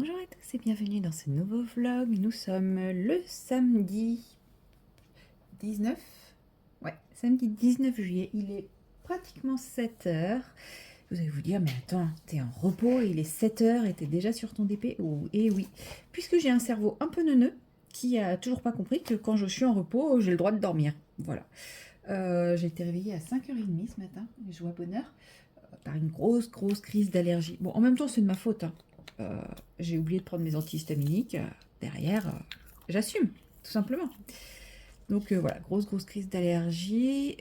Bonjour à tous et bienvenue dans ce nouveau vlog. Nous sommes le samedi 19. Ouais, samedi 19 juillet. Il est pratiquement 7 heures. Vous allez vous dire, mais attends, t'es en repos, il est 7 heures et t'es déjà sur ton DP. Oh, et oui, puisque j'ai un cerveau un peu neuneux qui a toujours pas compris que quand je suis en repos, j'ai le droit de dormir. Voilà. J'ai été réveillée à 5h30 ce matin, et je vois bonheur, par une grosse crise d'allergie. Bon, en même temps, c'est de ma faute, hein. J'ai oublié de prendre mes antihistaminiques. Derrière, j'assume, tout simplement. Donc voilà, grosse crise d'allergie.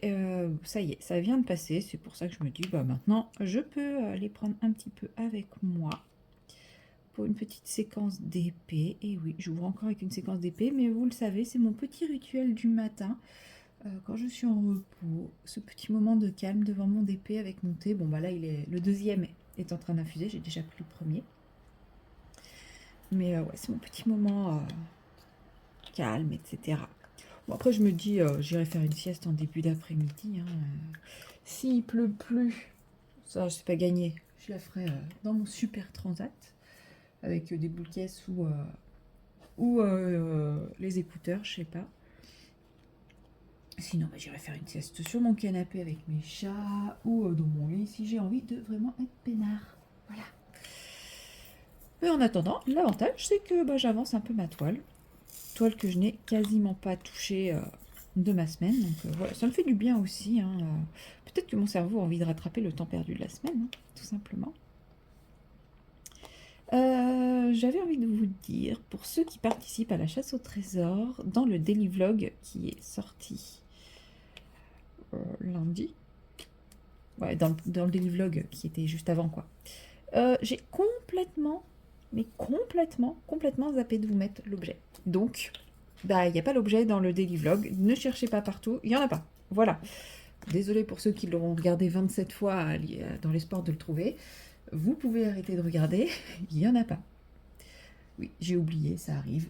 Ça y est, ça vient de passer. C'est pour ça que je me dis, bah maintenant, je peux les prendre un petit peu avec moi pour une petite séquence d'épée. Et oui, j'ouvre encore avec une séquence d'épée, mais vous le savez, c'est mon petit rituel du matin. Quand je suis en repos, ce petit moment de calme devant mon DP avec mon thé. Bon, bah là, le deuxième est en train d'infuser. J'ai déjà pris le premier. Mais ouais, c'est mon petit moment calme, etc. Bon, après, je me dis, j'irai faire une sieste en début d'après-midi, hein. S'il pleut plus, ça, c'est pas gagné. Je la ferai dans mon super transat, avec des boules caisses ou les écouteurs, je sais pas. Sinon, bah, j'irai faire une sieste sur mon canapé avec mes chats ou dans mon lit si j'ai envie de vraiment être peinard. Voilà. Mais en attendant, l'avantage, c'est que bah, j'avance un peu ma toile. Toile que je n'ai quasiment pas touchée de ma semaine. Donc voilà, ça me fait du bien aussi, hein. Peut-être que mon cerveau a envie de rattraper le temps perdu de la semaine, hein, tout simplement. J'avais envie de vous dire, pour ceux qui participent à la chasse au trésor, dans le daily vlog qui est sorti lundi, ouais, dans le daily vlog qui était juste avant, quoi, j'ai complètement zappé de vous mettre l'objet. Donc, bah, il n'y a pas l'objet dans le daily vlog. Ne cherchez pas partout, il n'y en a pas. Voilà. Désolée pour ceux qui l'auront regardé 27 fois dans l'espoir de le trouver. Vous pouvez arrêter de regarder, il n'y en a pas. Oui, j'ai oublié, ça arrive.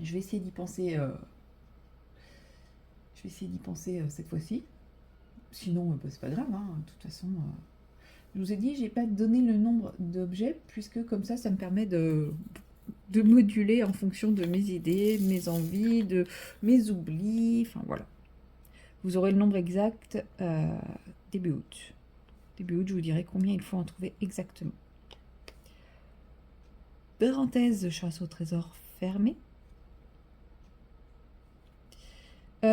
Je vais essayer d'y penser. Cette fois-ci. Sinon, bah, c'est pas grave, hein. De toute façon, je vous ai dit, j'ai pas donné le nombre d'objets puisque comme ça me permet de moduler en fonction de mes idées, de mes envies, de mes oublis. Enfin voilà. Vous aurez le nombre exact début août. Début août, je vous dirai combien il faut en trouver exactement. Parenthèse, chasse au trésor fermée.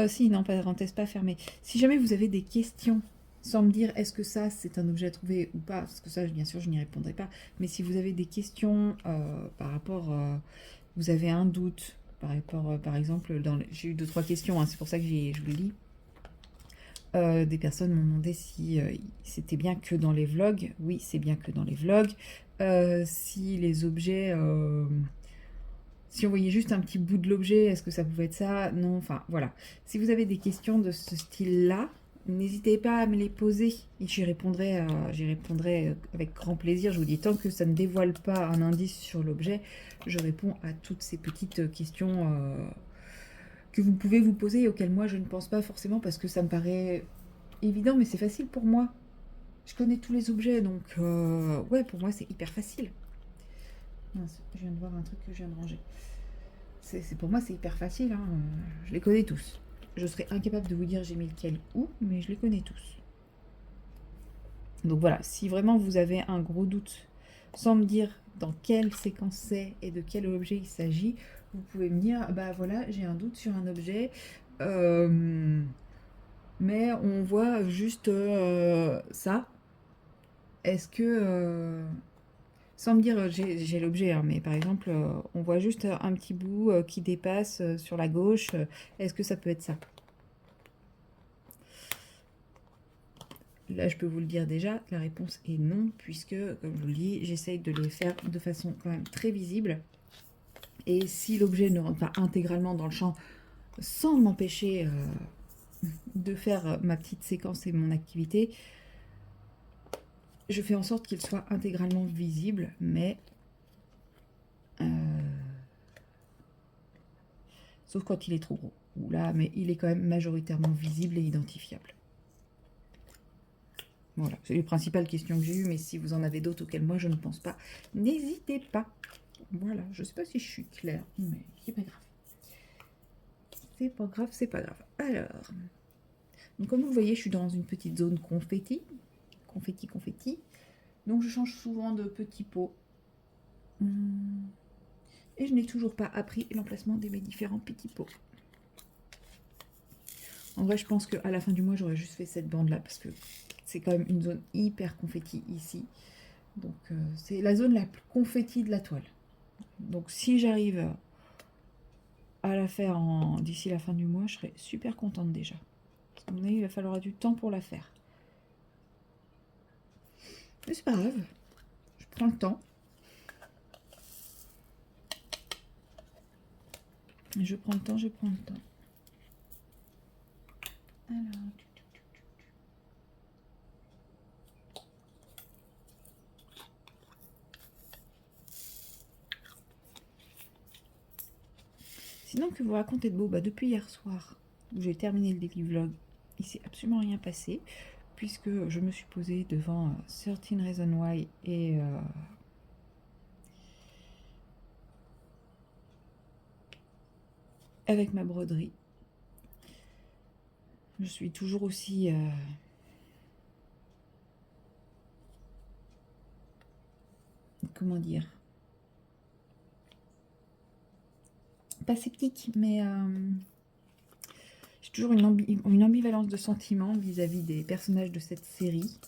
Si, non, parenthèse pas fermée. Si jamais vous avez des questions, sans me dire est-ce que ça c'est un objet à trouver ou pas, parce que ça bien sûr je n'y répondrai pas, mais si vous avez des questions par rapport, vous avez un doute par rapport, par exemple, j'ai eu 2-3 questions, hein, c'est pour ça que je vous lis. Des personnes m'ont demandé si c'était bien que dans les vlogs. Oui, c'est bien que dans les vlogs. Si les objets... si on voyait juste un petit bout de l'objet, est-ce que ça pouvait être ça? Non, enfin, voilà. Si vous avez des questions de ce style-là, n'hésitez pas à me les poser. Et j'y répondrai avec grand plaisir. Je vous dis, tant que ça ne dévoile pas un indice sur l'objet, je réponds à toutes ces petites questions que vous pouvez vous poser et auxquelles moi je ne pense pas forcément parce que ça me paraît évident, mais c'est facile pour moi. Je connais tous les objets, donc ouais, pour moi c'est hyper facile. Mince, je viens de voir un truc que je viens de ranger. Pour moi c'est hyper facile, hein. Je les connais tous. Je serais incapable de vous dire j'ai mis lequel où, mais je les connais tous. Donc voilà, si vraiment vous avez un gros doute, sans me dire dans quelle séquence c'est et de quel objet il s'agit, vous pouvez me dire, bah voilà, j'ai un doute sur un objet, mais on voit juste ça. Est-ce que, sans me dire j'ai l'objet, hein, mais par exemple, on voit juste un petit bout qui dépasse sur la gauche, est-ce que ça peut être ça? Là, je peux vous le dire déjà, la réponse est non, puisque, comme je vous le dis, j'essaye de les faire de façon quand même très visible. Et si l'objet ne rentre pas intégralement dans le champ, sans m'empêcher de faire ma petite séquence et mon activité, je fais en sorte qu'il soit intégralement visible, mais... sauf quand il est trop gros. Là, mais il est quand même majoritairement visible et identifiable. Voilà, c'est les principales questions que j'ai eues, mais si vous en avez d'autres auxquelles moi je ne pense pas, n'hésitez pas. Voilà, je sais pas si je suis claire, mais c'est pas grave. C'est pas grave, c'est pas grave. Alors, donc comme vous voyez, je suis dans une petite zone confetti. Confetti, confetti. Donc je change souvent de petits pots. Et je n'ai toujours pas appris l'emplacement de mes différents petits pots. En vrai, je pense qu'à la fin du mois, j'aurais juste fait cette bande-là, parce que c'est quand même une zone hyper confetti ici. Donc c'est la zone la plus confetti de la toile. Donc si j'arrive à la faire d'ici la fin du mois, je serai super contente déjà. À mon avis, il va falloir du temps pour la faire. Mais c'est pas grave, je prends le temps. Je prends le temps, je prends le temps. Alors... Sinon, que vous racontez de beau, depuis hier soir, où j'ai terminé le daily vlog, il s'est absolument rien passé, puisque je me suis posée devant 13 Reasons Why et avec ma broderie. Je suis toujours aussi comment dire, pas sceptique, mais j'ai toujours une ambivalence de sentiments vis-à-vis des personnages de cette série.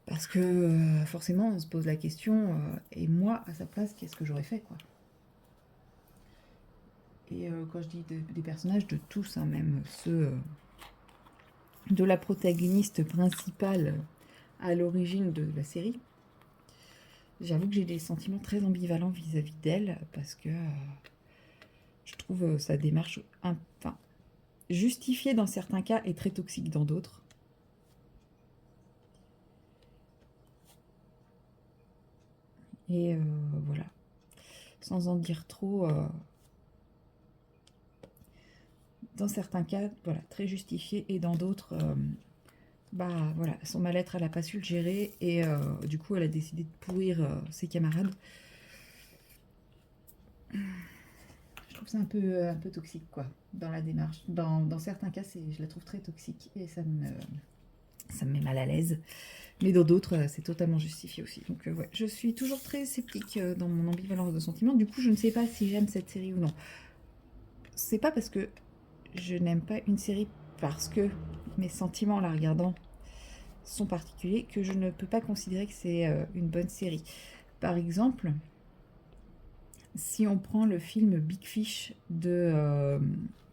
Parce que forcément, on se pose la question, et moi, à sa place, qu'est-ce que j'aurais fait, quoi. Et quand je dis des personnages, de tous, hein, même ceux de la protagoniste principale à l'origine de la série, j'avoue que j'ai des sentiments très ambivalents vis-à-vis d'elle, parce que je trouve sa démarche justifiée dans certains cas et très toxique dans d'autres. Et voilà. Sans en dire trop, dans certains cas, voilà, très justifié, et dans d'autres, voilà, son mal-être, elle n'a pas su le gérer, et du coup, elle a décidé de pourrir ses camarades. Je trouve ça un peu toxique, quoi, dans la démarche. Dans certains cas, je la trouve très toxique, et ça me met mal à l'aise. Mais dans d'autres, c'est totalement justifié aussi. Donc ouais, je suis toujours très sceptique dans mon ambivalence de sentiments. Du coup, je ne sais pas si j'aime cette série ou non. C'est pas parce que je n'aime pas une série parce que mes sentiments en la regardant sont particuliers que je ne peux pas considérer que c'est une bonne série. Par exemple, si on prend le film Big Fish de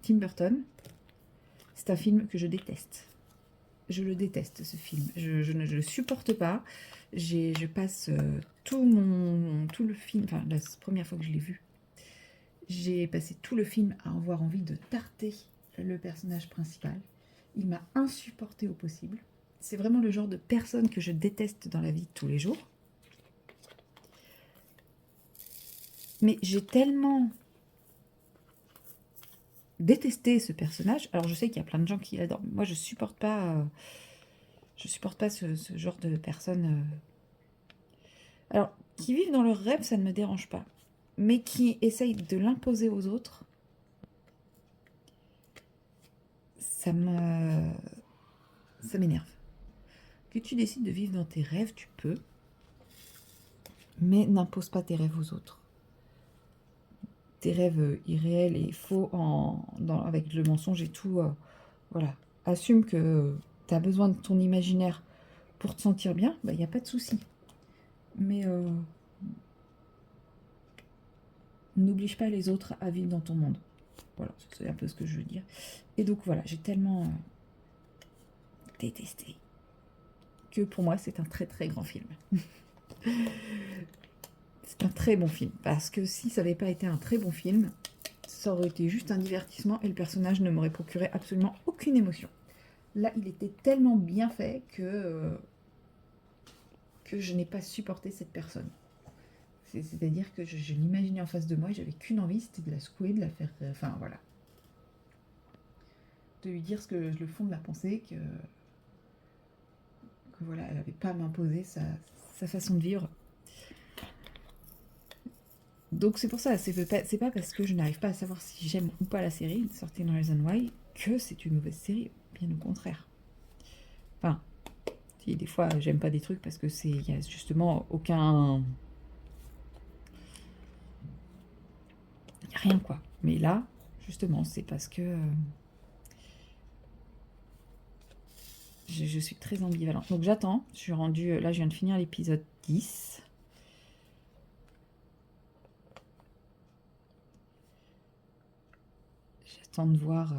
Tim Burton, c'est un film que je déteste. Je le déteste, ce film. Je ne le supporte pas. Je passe tout le film, enfin la première fois que je l'ai vu, j'ai passé tout le film à avoir envie de tarter le personnage principal. Il m'a insupporté au possible. C'est vraiment le genre de personne que je déteste dans la vie de tous les jours. Mais j'ai tellement détesté ce personnage. Alors je sais qu'il y a plein de gens qui l'adorent. Moi je supporte pas ce genre de personnes. Alors qui vivent dans leur rêve, ça ne me dérange pas. Mais qui essayent de l'imposer aux autres, ça m'énerve. Que tu décides de vivre dans tes rêves, tu peux, mais n'impose pas tes rêves aux autres. Tes rêves irréels et faux avec le mensonge et tout, voilà. Assume que tu as besoin de ton imaginaire pour te sentir bien, il n'y a pas de souci. Mais n'oblige pas les autres à vivre dans ton monde. Voilà, c'est un peu ce que je veux dire. Et donc voilà, j'ai tellement détesté que pour moi c'est un très très grand film. C'est un très bon film, parce que si ça n'avait pas été un très bon film, ça aurait été juste un divertissement et le personnage ne m'aurait procuré absolument aucune émotion. Là, il était tellement bien fait que je n'ai pas supporté cette personne. C'est-à-dire que je l'imaginais en face de moi et j'avais qu'une envie, c'était de la secouer, de la faire... Enfin, voilà. De lui dire le fond de ma pensée, que voilà, elle n'avait pas à m'imposer sa façon de vivre. Donc c'est pour ça, c'est pas parce que je n'arrive pas à savoir si j'aime ou pas la série, 13 Reasons Why, que c'est une mauvaise série, bien au contraire. Enfin, si des fois j'aime pas des trucs parce que il y a justement aucun... Il n'y a rien quoi. Mais là, justement, c'est parce que je suis très ambivalente. Donc j'attends, je suis rendue, là je viens de finir l'épisode 10. J'attends de voir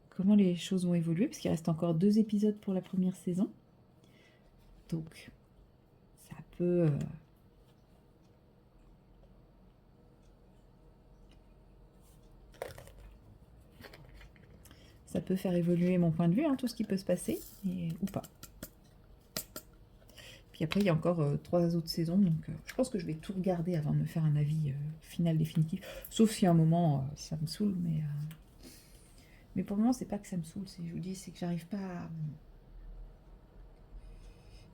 comment les choses vont évoluer, parce qu'il reste encore 2 épisodes pour la première saison. Donc, ça peut... ça peut faire évoluer mon point de vue, hein, tout ce qui peut se passer, ou pas. Puis après, il y a encore 3 autres saisons, donc je pense que je vais tout regarder avant de me faire un avis final définitif. Sauf si à un moment, ça me saoule, mais pour le moment, c'est pas que ça me saoule, je vous dis, c'est que j'arrive pas à...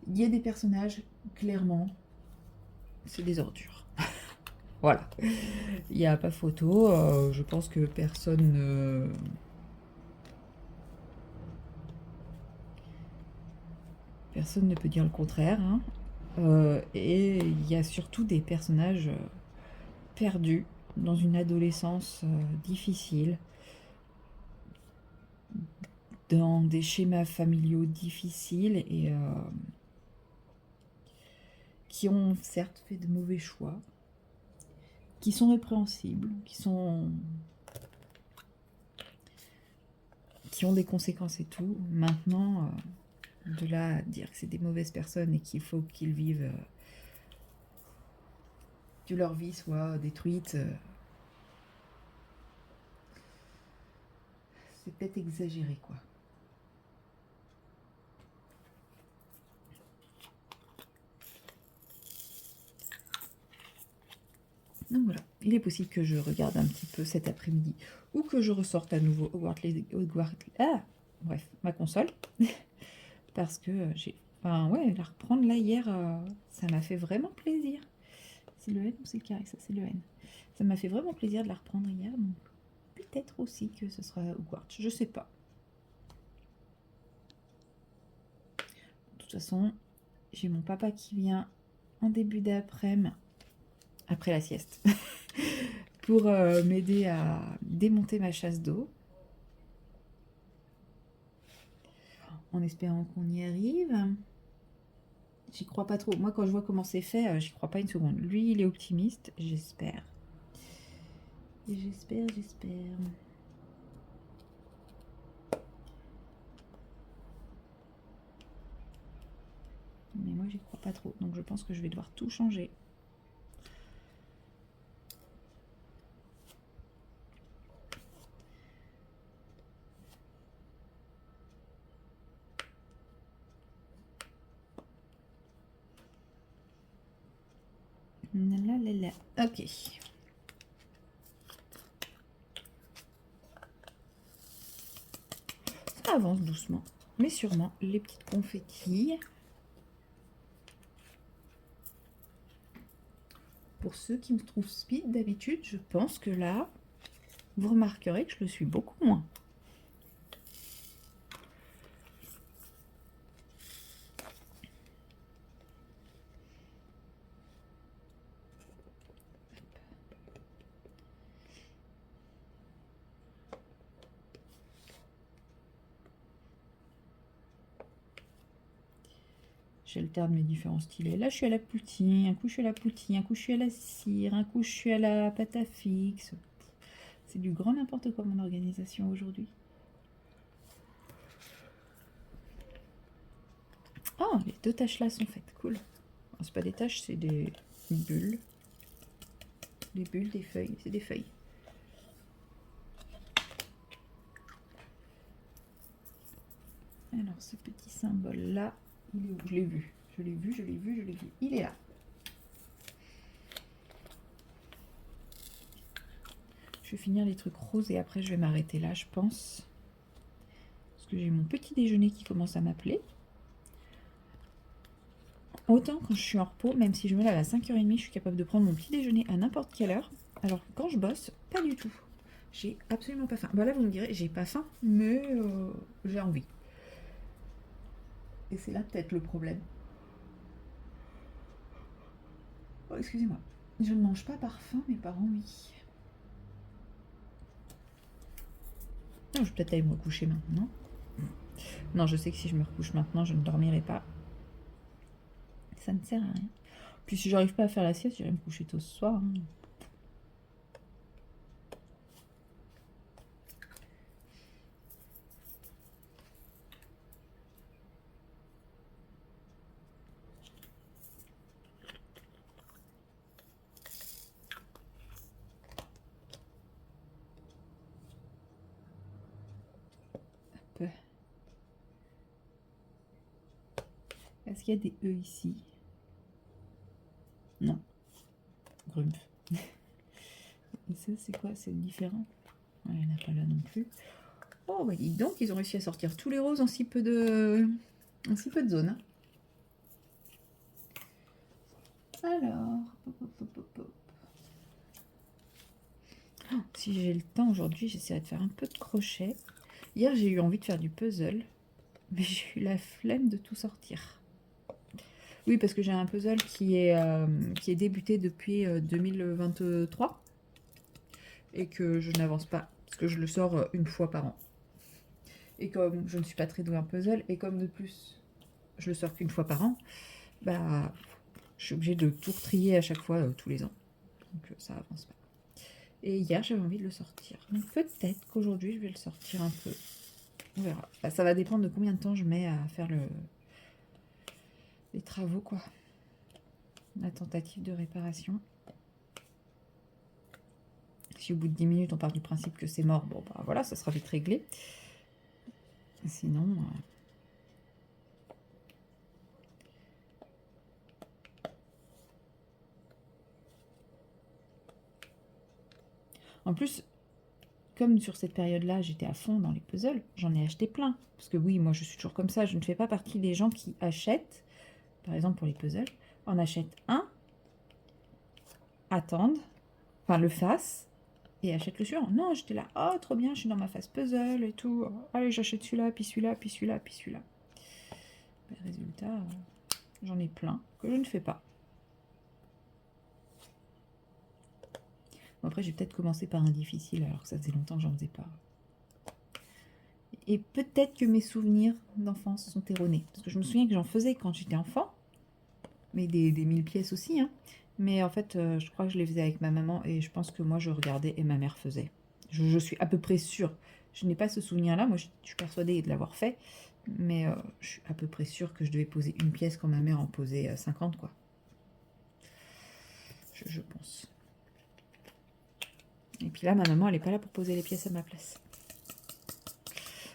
Il y a des personnages, clairement, c'est des ordures. Voilà. Il n'y a pas photo, je pense que personne... Personne ne peut dire le contraire, hein. Et il y a surtout des personnages perdus dans une adolescence difficile, dans des schémas familiaux difficiles et qui ont certes fait de mauvais choix, qui sont répréhensibles, qui ont des conséquences et tout. Maintenant, de là à dire que c'est des mauvaises personnes et qu'il faut qu'ils vivent que leur vie soit détruite, c'est peut-être exagéré, quoi. Donc voilà, il est possible que je regarde un petit peu cet après-midi ou que je ressorte à nouveau bref, ma console. Parce que j'ai... Enfin, ouais, la reprendre là hier, ça m'a fait vraiment plaisir. C'est le N ou c'est le carré? Ça, c'est le N. Ça m'a fait vraiment plaisir de la reprendre hier, donc peut-être aussi que ce sera Hogwarts, je sais pas. De toute façon, j'ai mon papa qui vient en début d'après-midi, après la sieste, pour m'aider à démonter ma chasse d'eau. En espérant qu'on y arrive. J'y crois pas trop. Moi, quand je vois comment c'est fait, j'y crois pas une seconde. Lui, il est optimiste, j'espère. J'espère. Mais moi, j'y crois pas trop. Donc, je pense que je vais devoir tout changer. Ok. Ça avance doucement, mais sûrement. Les petites confettis. Pour ceux qui me trouvent speed d'habitude, je pense que là, vous remarquerez que je le suis beaucoup moins. J'alterne mes différents stylets. Là, je suis à la poutine, un coup je suis à la poutine, un coup je suis à la cire, un coup je suis à la pâte à fixe. C'est du grand n'importe quoi mon organisation aujourd'hui. Oh, les 2 taches là sont faites, cool. C'est pas des taches, c'est des bulles. Des bulles, des feuilles, c'est des feuilles. Alors ce petit symbole là, il est où? Je l'ai vu. Il est là. Je vais finir les trucs roses et après je vais m'arrêter là, je pense. Parce que j'ai mon petit déjeuner qui commence à m'appeler. Autant quand je suis en repos, même si je me lève à 5h30, je suis capable de prendre mon petit déjeuner à n'importe quelle heure. Alors que quand je bosse, pas du tout. J'ai absolument pas faim. Bah là, vous me direz, j'ai pas faim, mais j'ai envie. Et c'est là peut-être le problème. Oh, excusez-moi. Je ne mange pas par faim, mais par envie. Non, je vais peut-être aller me recoucher maintenant. Non, je sais que si je me recouche maintenant, je ne dormirai pas. Ça ne sert à rien. Puis si j'arrive pas à faire la sieste, j'irai me coucher tôt ce soir. Hein. Hop. Est-ce qu'il y a des E ici? Non. Grumpf. Et ça, c'est quoi? C'est différent. Ouais, il n'y en a pas là non plus. Oh, bah dis donc, ils ont réussi à sortir tous les roses en si peu de, zones. Hein. Alors, oh, si j'ai le temps aujourd'hui, j'essaierai de faire un peu de crochet. Hier, j'ai eu envie de faire du puzzle, mais j'ai eu la flemme de tout sortir. Oui, parce que j'ai un puzzle qui est débuté depuis 2023 et que je n'avance pas, parce que je le sors une fois par an. Et comme je ne suis pas très douée en puzzle, et comme de plus, je le sors qu'une fois par an, bah, je suis obligée de tout retrier à chaque fois, tous les ans. Donc ça avance pas. Et hier, j'avais envie de le sortir. Donc peut-être qu'aujourd'hui, je vais le sortir un peu. On verra. Bah, ça va dépendre de combien de temps je mets à faire les travaux, quoi. La tentative de réparation. Si au bout de 10 minutes, on part du principe que c'est mort, bon, bah voilà, ça sera vite réglé. Sinon... En plus, comme sur cette période-là, j'étais à fond dans les puzzles, j'en ai acheté plein. Parce que oui, moi, je suis toujours comme ça. Je ne fais pas partie des gens qui achètent, par exemple pour les puzzles, on achète un, attendent, enfin le fasse, et achète le suivant. Non, j'étais là, oh, trop bien, je suis dans ma phase puzzle et tout. Allez, j'achète celui-là, puis celui-là, puis celui-là, puis celui-là. Ben, résultat, j'en ai plein que je ne fais pas. Bon, après, j'ai peut-être commencé par un difficile, alors que ça faisait longtemps que j'en faisais pas. Et peut-être que mes souvenirs d'enfance sont erronés. Parce que je me souviens que j'en faisais quand j'étais enfant, mais des 1000 pièces aussi. Hein. Mais en fait, je crois que je les faisais avec ma maman et je pense que moi, je regardais et ma mère faisait. Je suis à peu près sûre. Je n'ai pas ce souvenir-là. Moi, je suis persuadée de l'avoir fait. Mais je suis à peu près sûre que je devais poser une pièce quand ma mère en posait 50, quoi. Je pense. Et puis là, ma maman, elle n'est pas là pour poser les pièces à ma place.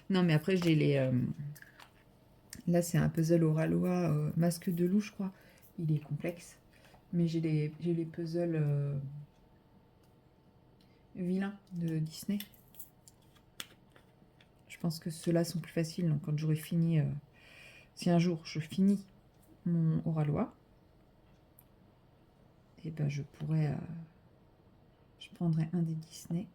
Non, mais après, j'ai les... Là, c'est un puzzle au Ralois, masque de loup, je crois. Il est complexe. Mais j'ai les puzzles vilains de Disney. Je pense que ceux-là sont plus faciles. Donc, quand j'aurai fini... si un jour, je finis mon Oralois, et ben, je pourrais... je prendrai un des Disney.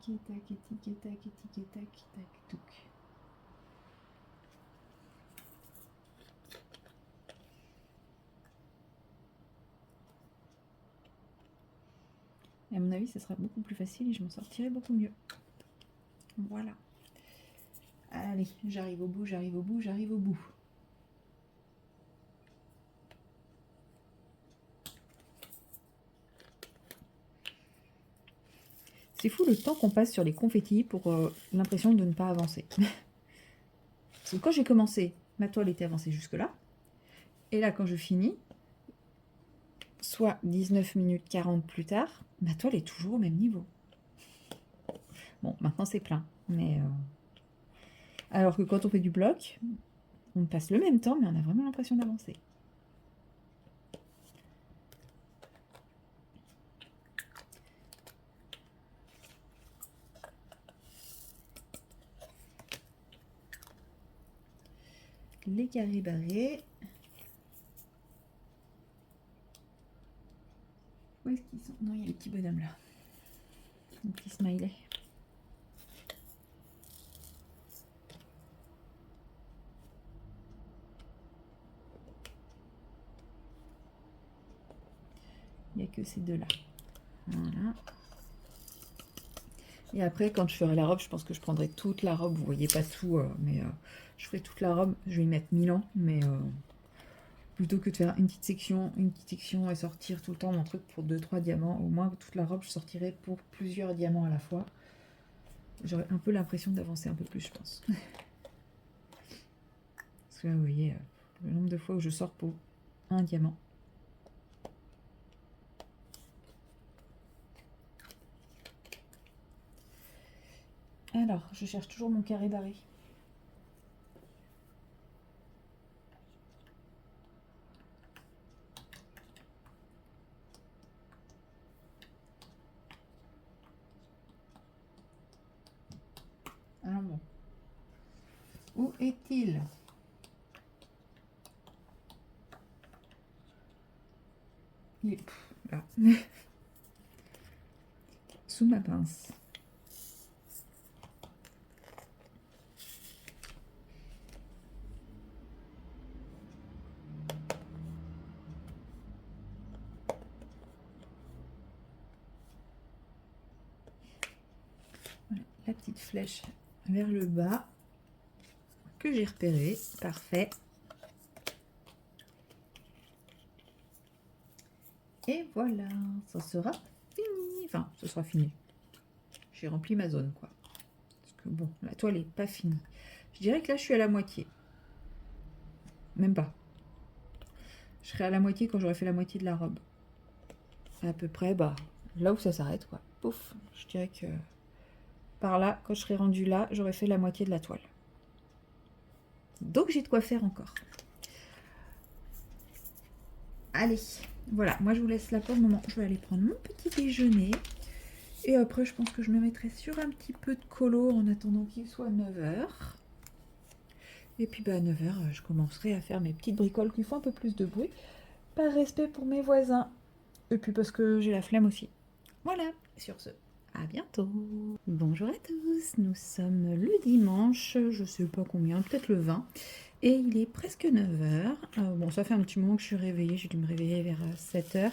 Tic tac, tic tac, tic tac, tac, touc. Et à mon avis, ça sera beaucoup plus facile et je m'en sortirai beaucoup mieux. Voilà. Allez, j'arrive au bout, j'arrive au bout, j'arrive au bout. C'est fou le temps qu'on passe sur les confettis pour l'impression de ne pas avancer. Parce que quand j'ai commencé, ma toile était avancée jusque-là. Et là, quand je finis, soit 19 minutes 40 plus tard, ma toile est toujours au même niveau. Bon, maintenant c'est plein. Mais alors que quand on fait du bloc, on passe le même temps, mais on a vraiment l'impression d'avancer. les carrés barrés. Où est-ce qu'ils sont? Non, il y a les petits bonhommes là. Les petits smileys. Il n'y a que ces deux-là. Voilà. Et après, quand je ferai la robe, je pense que je prendrai toute la robe. Vous voyez pas tout, mais je ferai toute la robe. Je vais y mettre 1000 ans, mais plutôt que de faire une petite section et sortir tout le temps mon truc pour 2-3 diamants, au moins toute la robe, je sortirai pour plusieurs diamants à la fois. J'aurais un peu l'impression d'avancer un peu plus, je pense. Parce que là, vous voyez, le nombre de fois où je sors pour un diamant. Alors, je cherche toujours mon carré barré. Alors bon. Où est-il? Il est là. Sous ma pince. Voilà, la petite flèche vers le bas que j'ai repéré. Parfait. Et voilà, ça sera fini. Enfin, ce sera fini. J'ai rempli ma zone, quoi. Parce que bon, la toile n'est pas finie. Je dirais que là, je suis à la moitié. Même pas. Je serai à la moitié quand j'aurai fait la moitié de la robe. À peu près, bah, là où ça s'arrête, quoi. Pouf. Je dirais que par là, quand je serai rendue là, j'aurai fait la moitié de la toile. Donc, j'ai de quoi faire encore. Allez, voilà. Moi, je vous laisse là pour le moment. Je vais aller prendre mon petit déjeuner. Et après, je pense que je me mettrai sur un petit peu de colo en attendant qu'il soit 9 h. Et puis, bah, à 9 h, je commencerai à faire mes petites bricoles qui font un peu plus de bruit. Par respect pour mes voisins. Et puis parce que j'ai la flemme aussi. Voilà, sur ce, à bientôt. Bonjour à tous, nous sommes le dimanche, je sais pas combien, peut-être le 20. Et il est presque 9 h. Bon, ça fait un petit moment que je suis réveillée, j'ai dû me réveiller vers 7 h.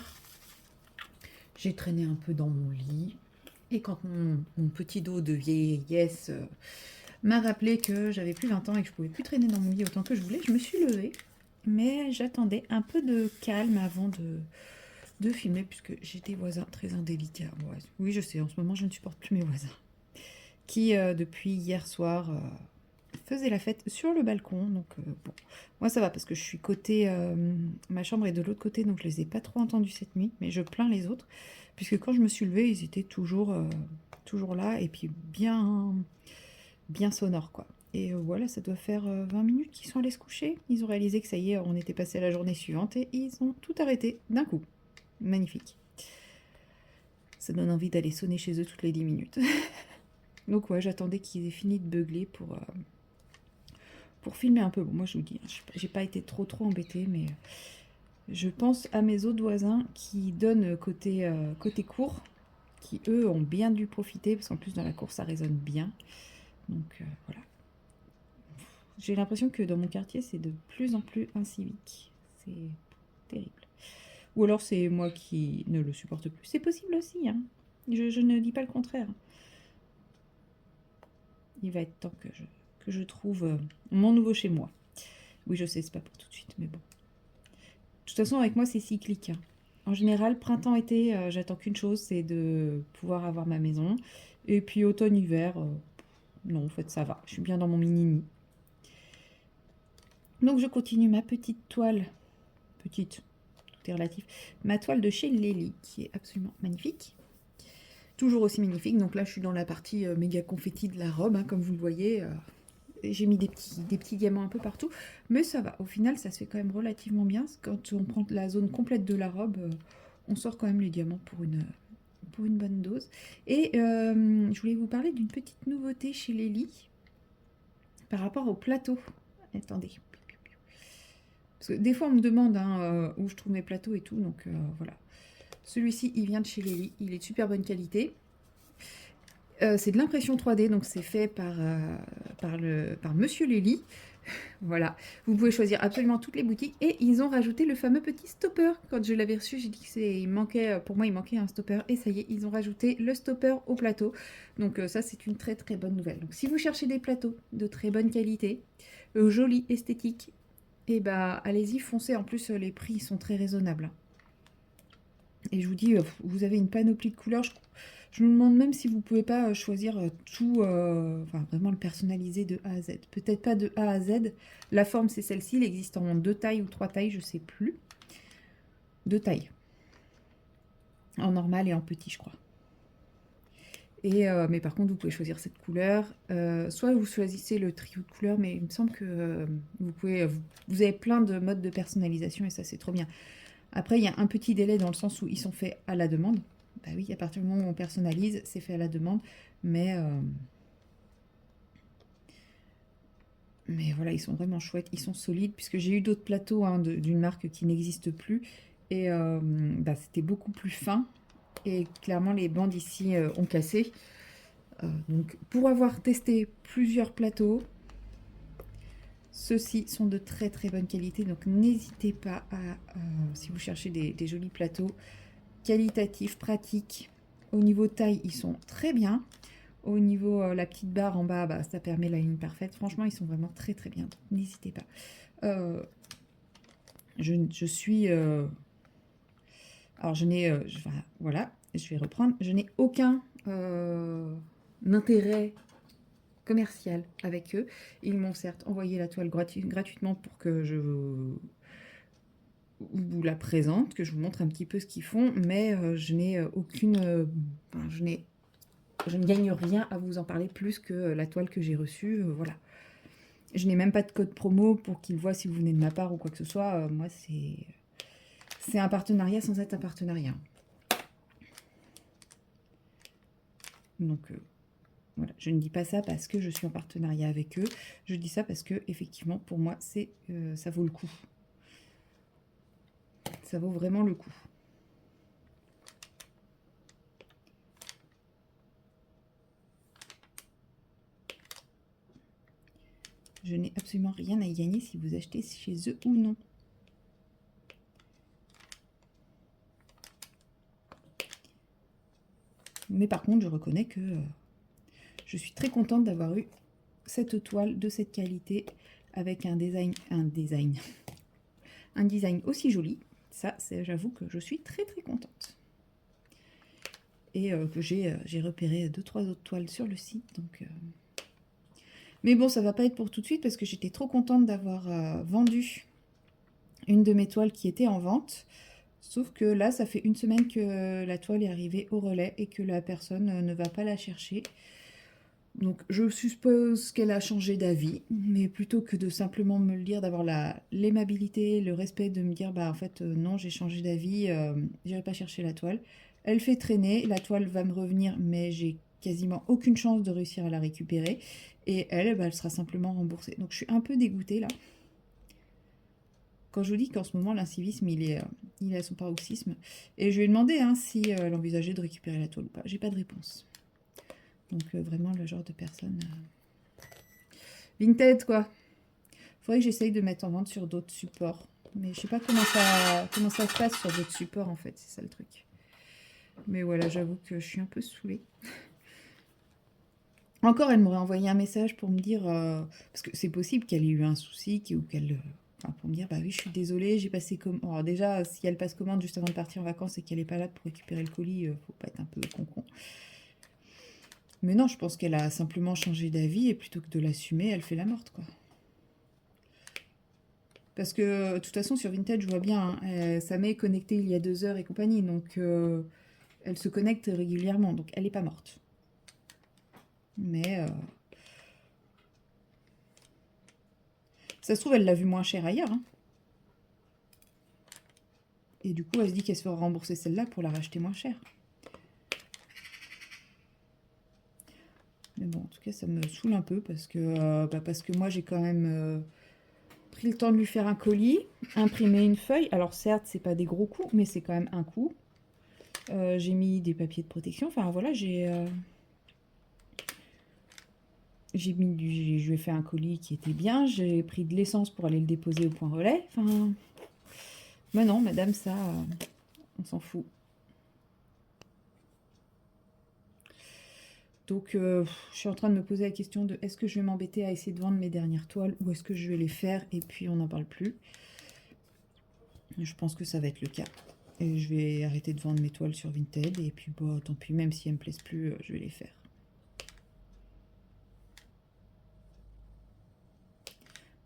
J'ai traîné un peu dans mon lit. Et quand mon petit dos de vieillesse m'a rappelé que j'avais plus 20 ans et que je pouvais plus traîner dans mon lit autant que je voulais, je me suis levée. Mais j'attendais un peu de calme avant de filmer, puisque j'ai des voisins très indélicats. Ouais, oui, je sais, en ce moment, je ne supporte plus mes voisins. Qui, depuis hier soir, faisaient la fête sur le balcon. Donc, bon, moi, ça va, parce que je suis côté... ma chambre est de l'autre côté, donc je les ai pas trop entendus cette nuit. Mais je plains les autres, puisque quand je me suis levée, ils étaient toujours là, et puis bien sonores, quoi. Et voilà, ça doit faire 20 minutes qu'ils sont allés se coucher. Ils ont réalisé que ça y est, on était passé à la journée suivante, et ils ont tout arrêté d'un coup. Magnifique. Ça donne envie d'aller sonner chez eux toutes les 10 minutes. Donc ouais, j'attendais qu'ils aient fini de beugler pour filmer un peu. Bon, moi je vous dis, j'ai pas été trop embêtée, mais je pense à mes autres voisins qui donnent côté cour, qui eux ont bien dû profiter, parce qu'en plus dans la cour ça résonne bien. Donc voilà. J'ai l'impression que dans mon quartier c'est de plus en plus incivique. C'est terrible. Ou alors c'est moi qui ne le supporte plus. C'est possible aussi, hein. Je ne dis pas le contraire. Il va être temps que je trouve mon nouveau chez moi. Oui, je sais, c'est pas pour tout de suite, mais bon. De toute façon, avec moi, c'est cyclique, hein. En général, printemps-été, j'attends qu'une chose, c'est de pouvoir avoir ma maison. Et puis automne-hiver, non, en fait, ça va. Je suis bien dans mon mini-nid. Donc, je continue ma petite toile. Petite, tout est relatif. Ma toile de chez Lely, qui est absolument magnifique. Toujours aussi magnifique. Donc là, je suis dans la partie méga confetti de la robe, hein, comme vous le voyez. J'ai mis des petits diamants un peu partout. Mais ça va. Au final, ça se fait quand même relativement bien. Quand on prend la zone complète de la robe, on sort quand même les diamants pour une bonne dose. Et je voulais vous parler d'une petite nouveauté chez Lely par rapport au plateau. Attendez. Parce que des fois, on me demande hein, où je trouve mes plateaux et tout. Donc, voilà. Celui-ci, il vient de chez Lely. Il est de super bonne qualité. C'est de l'impression 3D. Donc, c'est fait par Monsieur Lely. Voilà, vous pouvez choisir absolument toutes les boutiques et ils ont rajouté le fameux petit stopper. Quand je l'avais reçu, j'ai dit pour moi il manquait un stopper et ça y est, ils ont rajouté le stopper au plateau. Donc ça c'est une très très bonne nouvelle. Donc si vous cherchez des plateaux de très bonne qualité, jolis, esthétiques, et bah allez-y, foncez. En plus les prix sont très raisonnables. Et je vous dis, vous avez une panoplie de couleurs. Je me demande même si vous ne pouvez pas choisir tout, enfin vraiment le personnaliser de A à Z. Peut-être pas de A à Z. La forme, c'est celle-ci. Il existe en 2 tailles ou 3 tailles, je ne sais plus. 2 tailles. En normal et en petit, je crois. Et, mais par contre, vous pouvez choisir cette couleur. Soit vous choisissez le trio de couleurs, mais il me semble que vous avez plein de modes de personnalisation et ça, c'est trop bien. Après, il y a un petit délai dans le sens où ils sont faits à la demande. Bah oui, à partir du moment où on personnalise, c'est fait à la demande. Mais voilà, ils sont vraiment chouettes. Ils sont solides, puisque j'ai eu d'autres plateaux hein, d'une marque qui n'existe plus. Et bah, c'était beaucoup plus fin. Et clairement, les bandes ici ont cassé. Donc, pour avoir testé plusieurs plateaux, ceux-ci sont de très très bonne qualité. Donc, n'hésitez pas à, si vous cherchez des jolis plateaux, qualitatifs, pratiques. Au niveau taille, ils sont très bien. Au niveau, la petite barre en bas, bah, ça permet la ligne parfaite. Franchement, ils sont vraiment très très bien. N'hésitez pas. Je suis... alors, je n'ai... voilà, je vais reprendre. Je n'ai aucun intérêt commercial avec eux. Ils m'ont certes envoyé la toile gratuitement pour que je vous la présente, que je vous montre un petit peu ce qu'ils font, mais je n'ai aucune... je ne gagne rien à vous en parler plus que la toile que j'ai reçue, voilà. Je n'ai même pas de code promo pour qu'ils voient si vous venez de ma part ou quoi que ce soit. Moi, c'est un partenariat sans être un partenariat. Donc, voilà. Je ne dis pas ça parce que je suis en partenariat avec eux. Je dis ça parce que, effectivement, pour moi, ça vaut le coup. Ça vaut vraiment le coup. Je n'ai absolument rien à y gagner si vous achetez chez eux ou non. Mais par contre, je reconnais que je suis très contente d'avoir eu cette toile de cette qualité avec un design aussi joli. Ça, j'avoue que je suis très très contente. Et que j'ai repéré 2-3 autres toiles sur le site. Donc, mais bon, ça va pas être pour tout de suite parce que j'étais trop contente d'avoir vendu une de mes toiles qui était en vente. Sauf que là, ça fait une semaine que la toile est arrivée au relais et que la personne ne va pas la chercher. Donc je suppose qu'elle a changé d'avis, mais plutôt que de simplement me le dire, d'avoir l'aimabilité, le respect de me dire, bah en fait non, j'ai changé d'avis, j'irai pas chercher la toile. Elle fait traîner, la toile va me revenir, mais j'ai quasiment aucune chance de réussir à la récupérer. Et elle, bah, elle sera simplement remboursée. Donc je suis un peu dégoûtée là. Quand je vous dis qu'en ce moment, l'incivisme, il est à son paroxysme. Et je lui ai demandé hein, si elle envisageait de récupérer la toile ou pas. J'ai pas de réponse. Donc vraiment le genre de personne... Vinted, quoi. Faudrait que j'essaye de mettre en vente sur d'autres supports. Mais je sais pas comment ça se passe sur d'autres supports, en fait. C'est ça le truc. Mais voilà, j'avoue que je suis un peu saoulée. Encore, elle m'aurait envoyé un message pour me dire... parce que c'est possible qu'elle ait eu un souci ou qu'elle... Enfin, pour me dire, bah oui, je suis désolée, j'ai passé commande. Alors déjà, si elle passe commande juste avant de partir en vacances et qu'elle n'est pas là pour récupérer le colis, faut pas être un peu con-con. Mais non, je pense qu'elle a simplement changé d'avis et plutôt que de l'assumer, elle fait la morte, quoi. Parce que, de toute façon, sur Vinted, je vois bien, hein, ça m'est connecté il y a 2 heures et compagnie, donc elle se connecte régulièrement, donc elle n'est pas morte. Mais ça se trouve, elle l'a vu moins cher ailleurs. Hein. Et du coup, elle se dit qu'elle se fera rembourser celle-là pour la racheter moins cher. Mais bon, en tout cas, ça me saoule un peu parce que moi, j'ai quand même pris le temps de lui faire un colis, imprimer une feuille. Alors certes, c'est pas des gros coups, mais c'est quand même un coup. J'ai mis des papiers de protection. Enfin voilà, je lui ai fait un colis qui était bien. J'ai pris de l'essence pour aller le déposer au point relais. Enfin, mais non, madame, ça, on s'en fout. Donc, je suis en train de me poser la question de est-ce que je vais m'embêter à essayer de vendre mes dernières toiles ou est-ce que je vais les faire et puis on n'en parle plus. Je pense que ça va être le cas. Et je vais arrêter de vendre mes toiles sur Vinted et puis bon, tant pis, même si elles me plaisent plus, je vais les faire.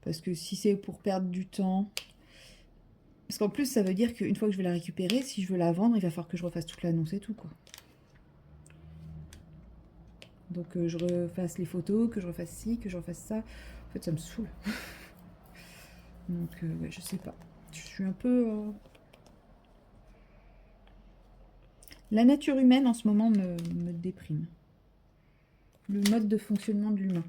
Parce que si c'est pour perdre du temps... Parce qu'en plus, ça veut dire qu'une fois que je vais la récupérer, si je veux la vendre, il va falloir que je refasse toute l'annonce et tout, quoi. Donc je refasse les photos, que je refasse ci, que je refasse ça. En fait, ça me saoule. Donc, ouais, je sais pas. Je suis un peu... La nature humaine, en ce moment, me déprime. Le mode de fonctionnement de l'humain.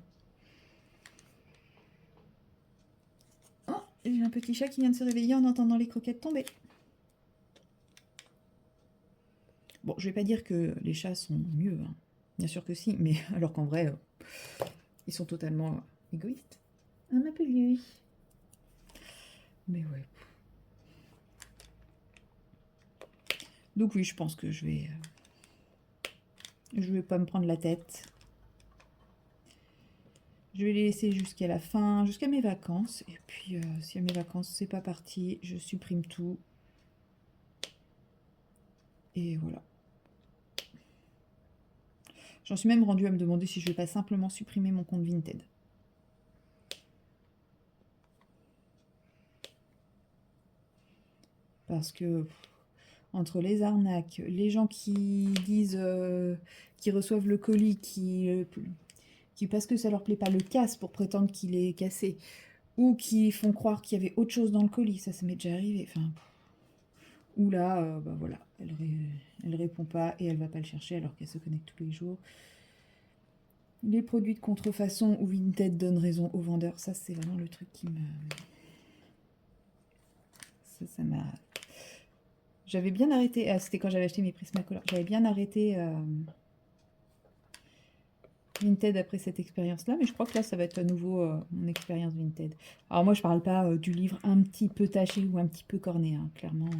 Oh, j'ai un petit chat qui vient de se réveiller en entendant les croquettes tomber. Bon, je vais pas dire que les chats sont mieux, hein. Bien sûr que si, mais alors qu'en vrai, ils sont totalement égoïstes. Un peu lui. Mais ouais. Donc oui, je pense que je vais pas me prendre la tête. Je vais les laisser jusqu'à la fin, jusqu'à mes vacances. Et puis, si à mes vacances, c'est pas parti, je supprime tout. Et voilà. J'en suis même rendue à me demander si je vais pas simplement supprimer mon compte Vinted. Parce que entre les arnaques, les gens qui disent qui reçoivent le colis, qui parce que ça leur plaît pas le cassent pour prétendre qu'il est cassé, ou qui font croire qu'il y avait autre chose dans le colis, ça m'est déjà arrivé. Enfin, ou là, bah voilà, elle répond pas et elle va pas le chercher alors qu'elle se connecte tous les jours. Les produits de contrefaçon où Vinted donne raison aux vendeurs, ça c'est vraiment le truc qui me... Ça m'a... J'avais bien arrêté, c'était quand j'avais acheté mes Prismacolor, j'avais bien arrêté Vinted après cette expérience-là, mais je crois que là, ça va être à nouveau mon expérience Vinted. Alors moi, je parle pas du livre un petit peu taché ou un petit peu corné, hein, clairement.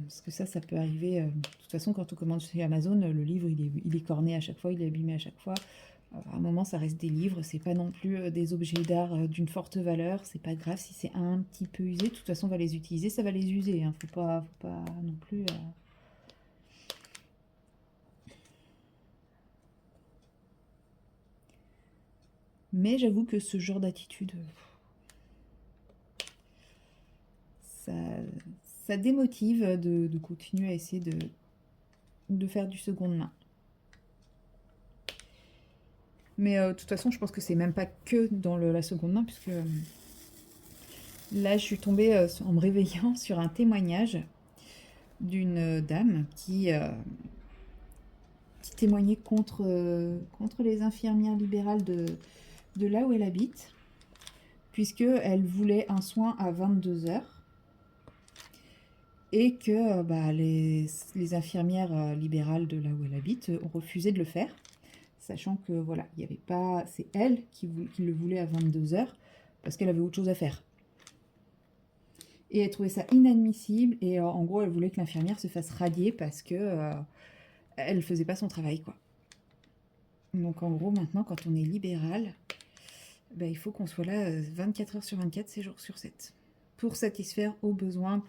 Parce que ça peut arriver. De toute façon, quand on commande chez Amazon, le livre, il est corné à chaque fois, il est abîmé à chaque fois. À un moment, ça reste des livres, c'est pas non plus des objets d'art d'une forte valeur. C'est pas grave si c'est un petit peu usé. De toute façon, on va les utiliser, ça va les user. Hein. Faut pas non plus... Mais j'avoue que ce genre d'attitude, ça démotive de continuer à essayer de faire du seconde main. Mais de toute façon, je pense que c'est même pas que dans la seconde main, puisque là, je suis tombée en me réveillant sur un témoignage d'une dame qui témoignait contre les infirmières libérales de là où elle habite, puisqu'elle voulait un soin à 22 heures. Et que les infirmières libérales de là où elle habite ont refusé de le faire, sachant que voilà, il y avait pas, c'est elle qui le voulait à 22 heures parce qu'elle avait autre chose à faire. Et elle trouvait ça inadmissible et en gros, elle voulait que l'infirmière se fasse radier parce que elle faisait pas son travail, quoi. Donc en gros, maintenant, quand on est libéral, il faut qu'on soit là 24 heures sur 24, 7 jours sur 7, pour satisfaire aux besoins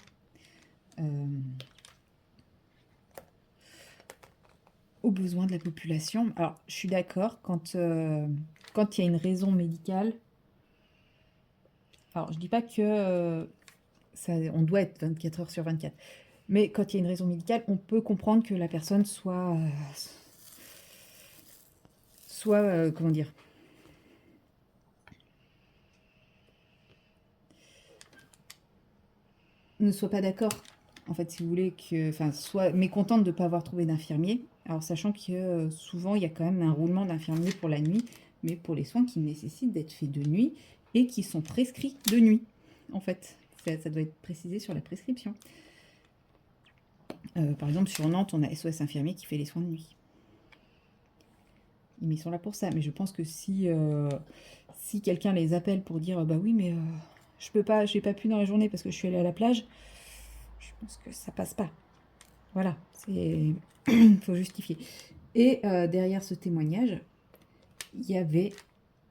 aux besoins de la population. Alors, je suis d'accord, quand il y a une raison médicale, alors je dis pas que on doit être 24 heures sur 24, mais quand il y a une raison médicale, on peut comprendre que la personne soit comment dire, ne soit pas d'accord, en fait, si vous voulez, soit mécontente de ne pas avoir trouvé d'infirmier. Alors, sachant que souvent, il y a quand même un roulement d'infirmier pour la nuit, mais pour les soins qui nécessitent d'être faits de nuit et qui sont prescrits de nuit, en fait. Ça doit être précisé sur la prescription. Par exemple, sur Nantes, on a SOS Infirmier qui fait les soins de nuit. Ils sont là pour ça, mais je pense que si quelqu'un les appelle pour dire bah oui, mais je peux pas, j'ai pas pu dans la journée parce que je suis allée à la plage, je pense que ça passe pas. Voilà, c'est faut justifier. Et derrière ce témoignage, il y avait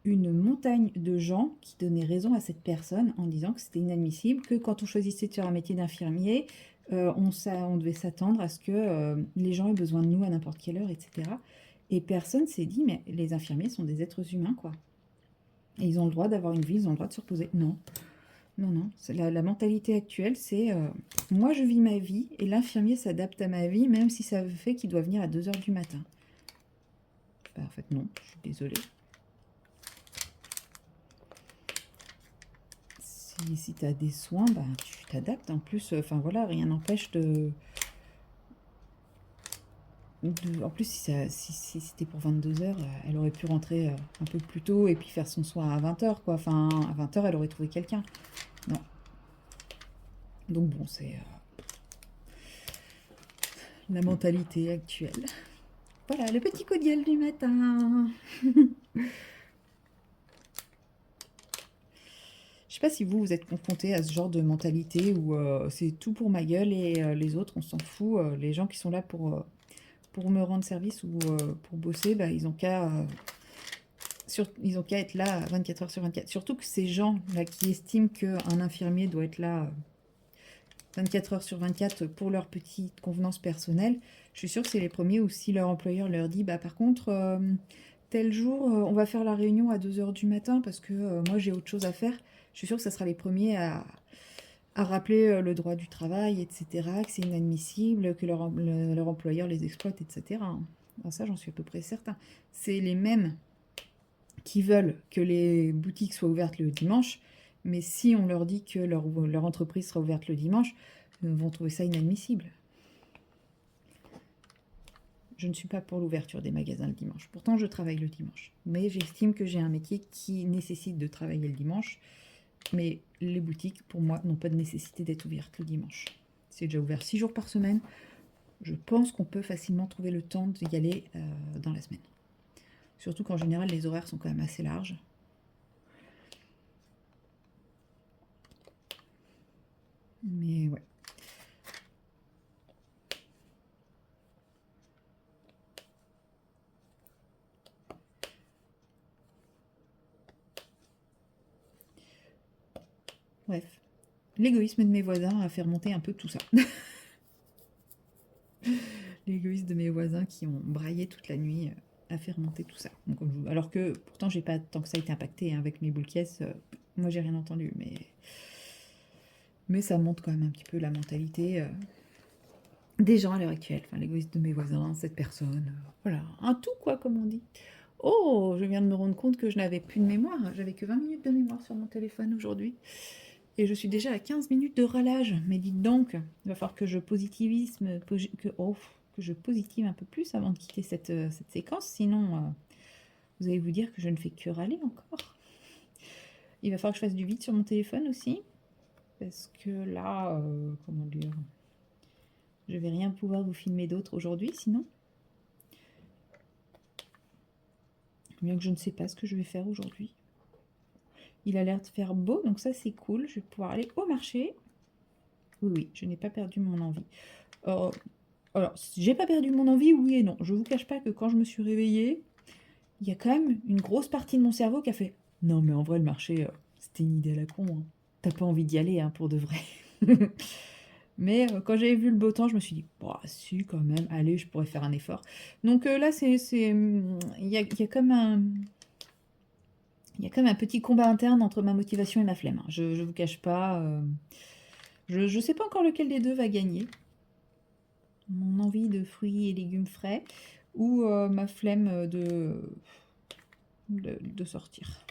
une montagne de gens qui donnaient raison à cette personne en disant que c'était inadmissible, que quand on choisissait de faire un métier d'infirmier, on devait s'attendre à ce que les gens aient besoin de nous à n'importe quelle heure, etc. Et personne s'est dit, mais les infirmiers sont des êtres humains, quoi. Et ils ont le droit d'avoir une vie, ils ont le droit de se reposer. Non, non, non. La mentalité actuelle, c'est moi je vis ma vie et l'infirmier s'adapte à ma vie, même si ça fait qu'il doit venir à 2 h du matin. Bah, en fait, non, je suis désolée. Si tu as des soins, bah, tu t'adaptes. En plus, enfin voilà, rien n'empêche en plus, si c'était pour 22 h, elle aurait pu rentrer un peu plus tôt et puis faire son soin à 20 h, quoi. Enfin, à 20 h, elle aurait trouvé quelqu'un. Non. Donc bon, c'est la mentalité actuelle. Voilà, le petit cordial du matin. Je sais pas si vous êtes confronté à ce genre de mentalité où c'est tout pour ma gueule et les autres, on s'en fout. Les gens qui sont là pour me rendre service ou pour bosser, bah, ils ont qu'à être là 24 h sur 24. Surtout que ces gens-là qui estiment qu'un infirmier doit être là 24 h sur 24 pour leur petite convenance personnelle, je suis sûre que c'est les premiers où si leur employeur leur dit bah par contre tel jour on va faire la réunion à 2 h du matin parce que moi j'ai autre chose à faire, je suis sûre que ça sera les premiers à rappeler le droit du travail, etc., que c'est inadmissible, que leur employeur les exploite, etc. Alors ça, j'en suis à peu près certain. C'est les mêmes qui veulent que les boutiques soient ouvertes le dimanche, mais si on leur dit que leur entreprise sera ouverte le dimanche, ils vont trouver ça inadmissible. Je ne suis pas pour l'ouverture des magasins le dimanche. Pourtant, je travaille le dimanche. Mais j'estime que j'ai un métier qui nécessite de travailler le dimanche. Mais les boutiques, pour moi, n'ont pas de nécessité d'être ouvertes le dimanche. C'est déjà ouvert 6 jours par semaine. Je pense qu'on peut facilement trouver le temps d'y aller dans la semaine. Surtout qu'en général, les horaires sont quand même assez larges. Mais ouais. Bref. L'égoïsme de mes voisins a fait remonter un peu tout ça. L'égoïsme de mes voisins qui ont braillé toute la nuit a fait remonter tout ça. Donc, alors que pourtant j'ai pas tant que ça été impacté hein, avec mes boules caisses. Moi j'ai rien entendu, mais ça montre quand même un petit peu la mentalité des gens à l'heure actuelle. Enfin l'égoïsme de mes voisins, cette personne, voilà, un tout quoi comme on dit. Oh, je viens de me rendre compte que je n'avais plus de mémoire. J'avais que 20 minutes de mémoire sur mon téléphone aujourd'hui. Et je suis déjà à 15 minutes de râlage. Mais dites donc, il va falloir que je que je positive un peu plus avant de quitter cette séquence. Sinon, vous allez vous dire que je ne fais que râler encore. Il va falloir que je fasse du vide sur mon téléphone aussi. Parce que là, comment dire, je vais rien pouvoir vous filmer d'autre aujourd'hui, sinon. Bien que je ne sais pas ce que je vais faire aujourd'hui. Il a l'air de faire beau, donc ça c'est cool. Je vais pouvoir aller au marché. Oui, je n'ai pas perdu mon envie. Alors, j'ai pas perdu mon envie, oui et non. Je vous cache pas que quand je me suis réveillée, il y a quand même une grosse partie de mon cerveau qui a fait « Non, mais en vrai, le marché, c'était une idée à la con. Hein. T'as pas envie d'y aller, hein, pour de vrai. » Mais quand j'avais vu le beau temps, je me suis dit « Bah, si, quand même. Allez, je pourrais faire un effort. » Donc là, il y a comme un... Il y a comme un petit combat interne entre ma motivation et ma flemme. Hein. Je vous cache pas. Je sais pas encore lequel des deux va gagner. Mon envie de fruits et légumes frais ou ma flemme de sortir.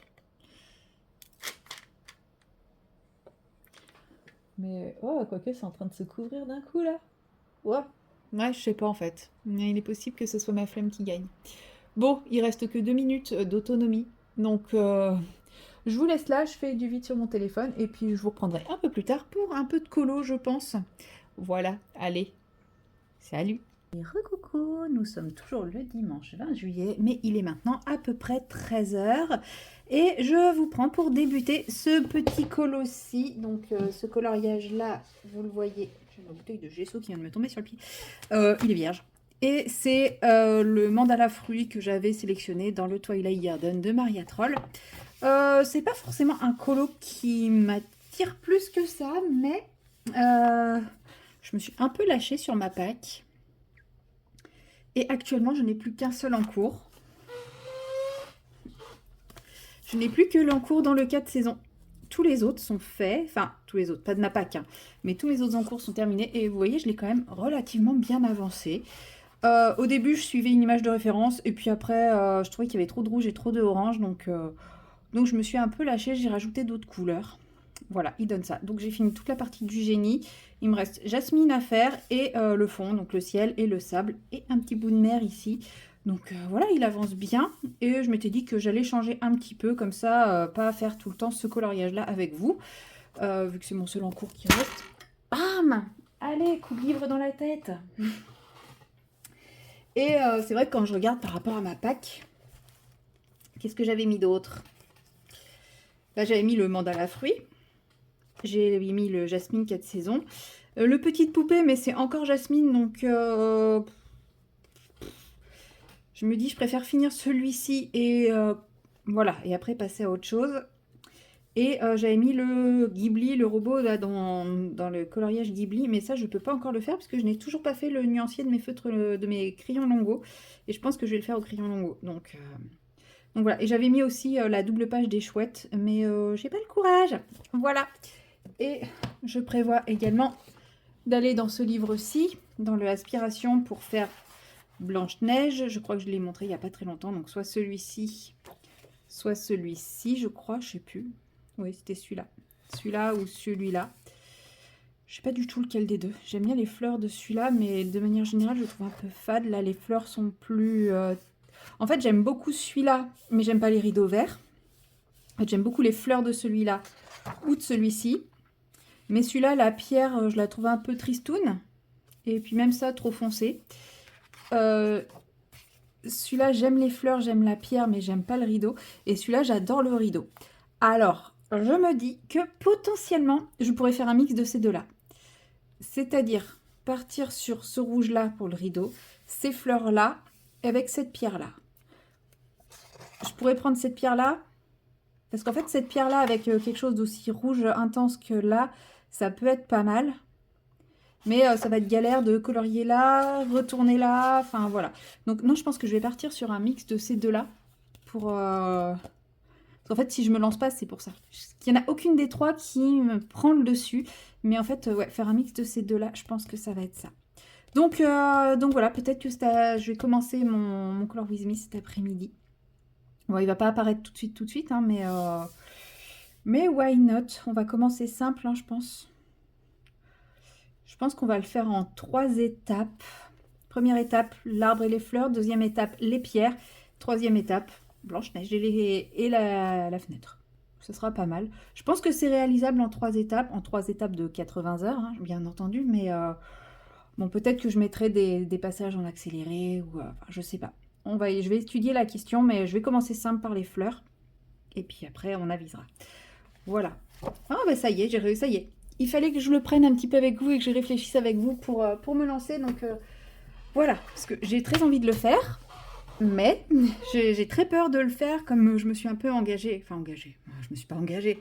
Mais oh, quoique c'est en train de se couvrir d'un coup là. Ouais, je sais pas en fait. Mais il est possible que ce soit ma flemme qui gagne. Bon, il reste que 2 minutes d'autonomie. Donc, je vous laisse là, je fais du vide sur mon téléphone et puis je vous reprendrai un peu plus tard pour un peu de colo, je pense. Voilà, allez, salut! Et recoucou, nous sommes toujours le dimanche 20 juillet, mais il est maintenant à peu près 13 h et je vous prends pour débuter ce petit colo-ci. Donc, ce coloriage-là, vous le voyez, j'ai ma bouteille de gesso qui vient de me tomber sur le pied. Il est vierge. Et c'est le mandala fruit que j'avais sélectionné dans le Twilight Garden de Maria Troll. C'est pas forcément un colo qui m'attire plus que ça, mais je me suis un peu lâchée sur ma pack. Et actuellement, je n'ai plus qu'un seul en cours. Je n'ai plus que l'encours dans le 4 saisons. Tous les autres sont faits, enfin tous les autres, pas de ma pack, hein, mais tous mes autres encours sont terminés. Et vous voyez, je l'ai quand même relativement bien avancé. Au début, je suivais une image de référence, et puis après, je trouvais qu'il y avait trop de rouge et trop de orange, donc je me suis un peu lâchée, j'ai rajouté d'autres couleurs. Voilà, il donne ça. Donc j'ai fini toute la partie du génie. Il me reste Jasmine à faire et le fond, donc le ciel et le sable, et un petit bout de mer ici. Donc voilà, il avance bien, et je m'étais dit que j'allais changer un petit peu, comme ça, pas faire tout le temps ce coloriage-là avec vous, vu que c'est mon seul en cours qui reste. Bam! Allez, coup de livre dans la tête. Et c'est vrai que quand je regarde par rapport à ma pack, qu'est-ce que j'avais mis d'autre? Là, j'avais mis le mandala fruit. J'ai mis le Jasmine 4 saisons. Le petite poupée, mais c'est encore Jasmine, donc je me dis je préfère finir celui-ci et voilà, et après passer à autre chose. Et j'avais mis le Ghibli, le robot là dans le coloriage Ghibli, mais ça je peux pas encore le faire parce que je n'ai toujours pas fait le nuancier de mes feutres, de mes crayons Longo, et je pense que je vais le faire au crayon Longo. Donc voilà, et j'avais mis aussi la double page des chouettes, mais j'ai pas le courage. Voilà. Et je prévois également d'aller dans ce livre-ci, dans le Aspiration, pour faire Blanche-Neige. Je crois que je l'ai montré il n'y a pas très longtemps, donc soit celui-ci, je crois, je sais plus. Oui, c'était celui-là. Celui-là ou celui-là. Je sais pas du tout lequel des deux. J'aime bien les fleurs de celui-là, mais de manière générale, je trouve un peu fade. Là, les fleurs sont plus... En fait, j'aime beaucoup celui-là, mais j'aime pas les rideaux verts. En fait, j'aime beaucoup les fleurs de celui-là ou de celui-ci. Mais celui-là, la pierre, je la trouve un peu tristoune. Et puis même ça, trop foncé. Celui-là, j'aime les fleurs, j'aime la pierre, mais j'aime pas le rideau. Et celui-là, j'adore le rideau. Alors, je me dis que potentiellement, je pourrais faire un mix de ces deux-là. C'est-à-dire partir sur ce rouge-là pour le rideau, ces fleurs-là, avec cette pierre-là. Je pourrais prendre cette pierre-là, parce qu'en fait, cette pierre-là, avec quelque chose d'aussi rouge intense que là, ça peut être pas mal. Mais ça va être galère de colorier là, retourner là, enfin voilà. Donc non, je pense que je vais partir sur un mix de ces deux-là. Pour... Parce qu'en fait, si je me lance pas, c'est pour ça. Il n'y en a aucune des trois qui me prend le dessus. Mais en fait, ouais, faire un mix de ces deux-là, je pense que ça va être ça. Donc voilà, peut-être que je vais commencer mon Color With Me cet après-midi. Bon, il va pas apparaître tout de suite, hein, mais why not? On va commencer simple, hein, je pense. Je pense qu'on va le faire en 3 étapes. Première étape, l'arbre et les fleurs. Deuxième étape, les pierres. Troisième étape, Blanche-Neige et la fenêtre. Ce sera pas mal. Je pense que c'est réalisable en 3 étapes. En 3 étapes de 80 heures, hein, bien entendu. Mais bon, peut-être que je mettrai des passages en accéléré. Ou enfin, je sais pas. Je vais étudier la question, mais je vais commencer simple par les fleurs. Et puis après, on avisera. Voilà. Ah, bah ça y est, ça y est. Il fallait que je le prenne un petit peu avec vous et que je réfléchisse avec vous pour me lancer. Donc voilà, parce que j'ai très envie de le faire, mais j'ai très peur de le faire comme je me suis un peu engagée. Enfin engagée, je me suis pas engagée,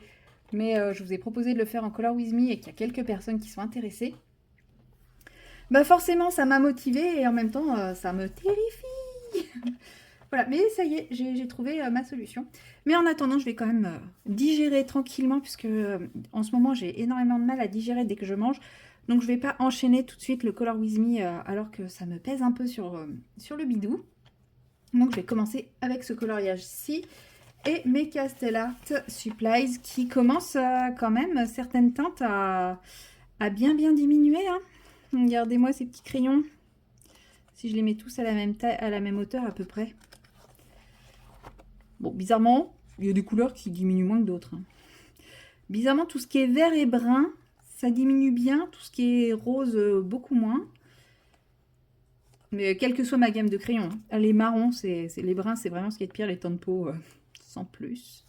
mais je vous ai proposé de le faire en Color With Me et qu'il y a quelques personnes qui sont intéressées. Bah forcément, ça m'a motivée et en même temps, ça me terrifie. Voilà, mais ça y est, j'ai trouvé ma solution. Mais en attendant, je vais quand même digérer tranquillement, puisque en ce moment, j'ai énormément de mal à digérer dès que je mange. Donc, je ne vais pas enchaîner tout de suite le Color With Me, alors que ça me pèse un peu sur le bidou. Donc, je vais commencer avec ce coloriage-ci et mes Castell Art Supplies qui commencent quand même, certaines teintes à bien diminuer. Hein. Regardez-moi ces petits crayons. Si je les mets tous à la même taille, à la même hauteur à peu près. Bon, bizarrement, il y a des couleurs qui diminuent moins que d'autres. Hein. Bizarrement, tout ce qui est vert et brun, ça diminue bien. Tout ce qui est rose, beaucoup moins. Mais quelle que soit ma gamme de crayons. Hein. Les marrons, les bruns, c'est vraiment ce qui est de pire. Les tons de peau, sans plus.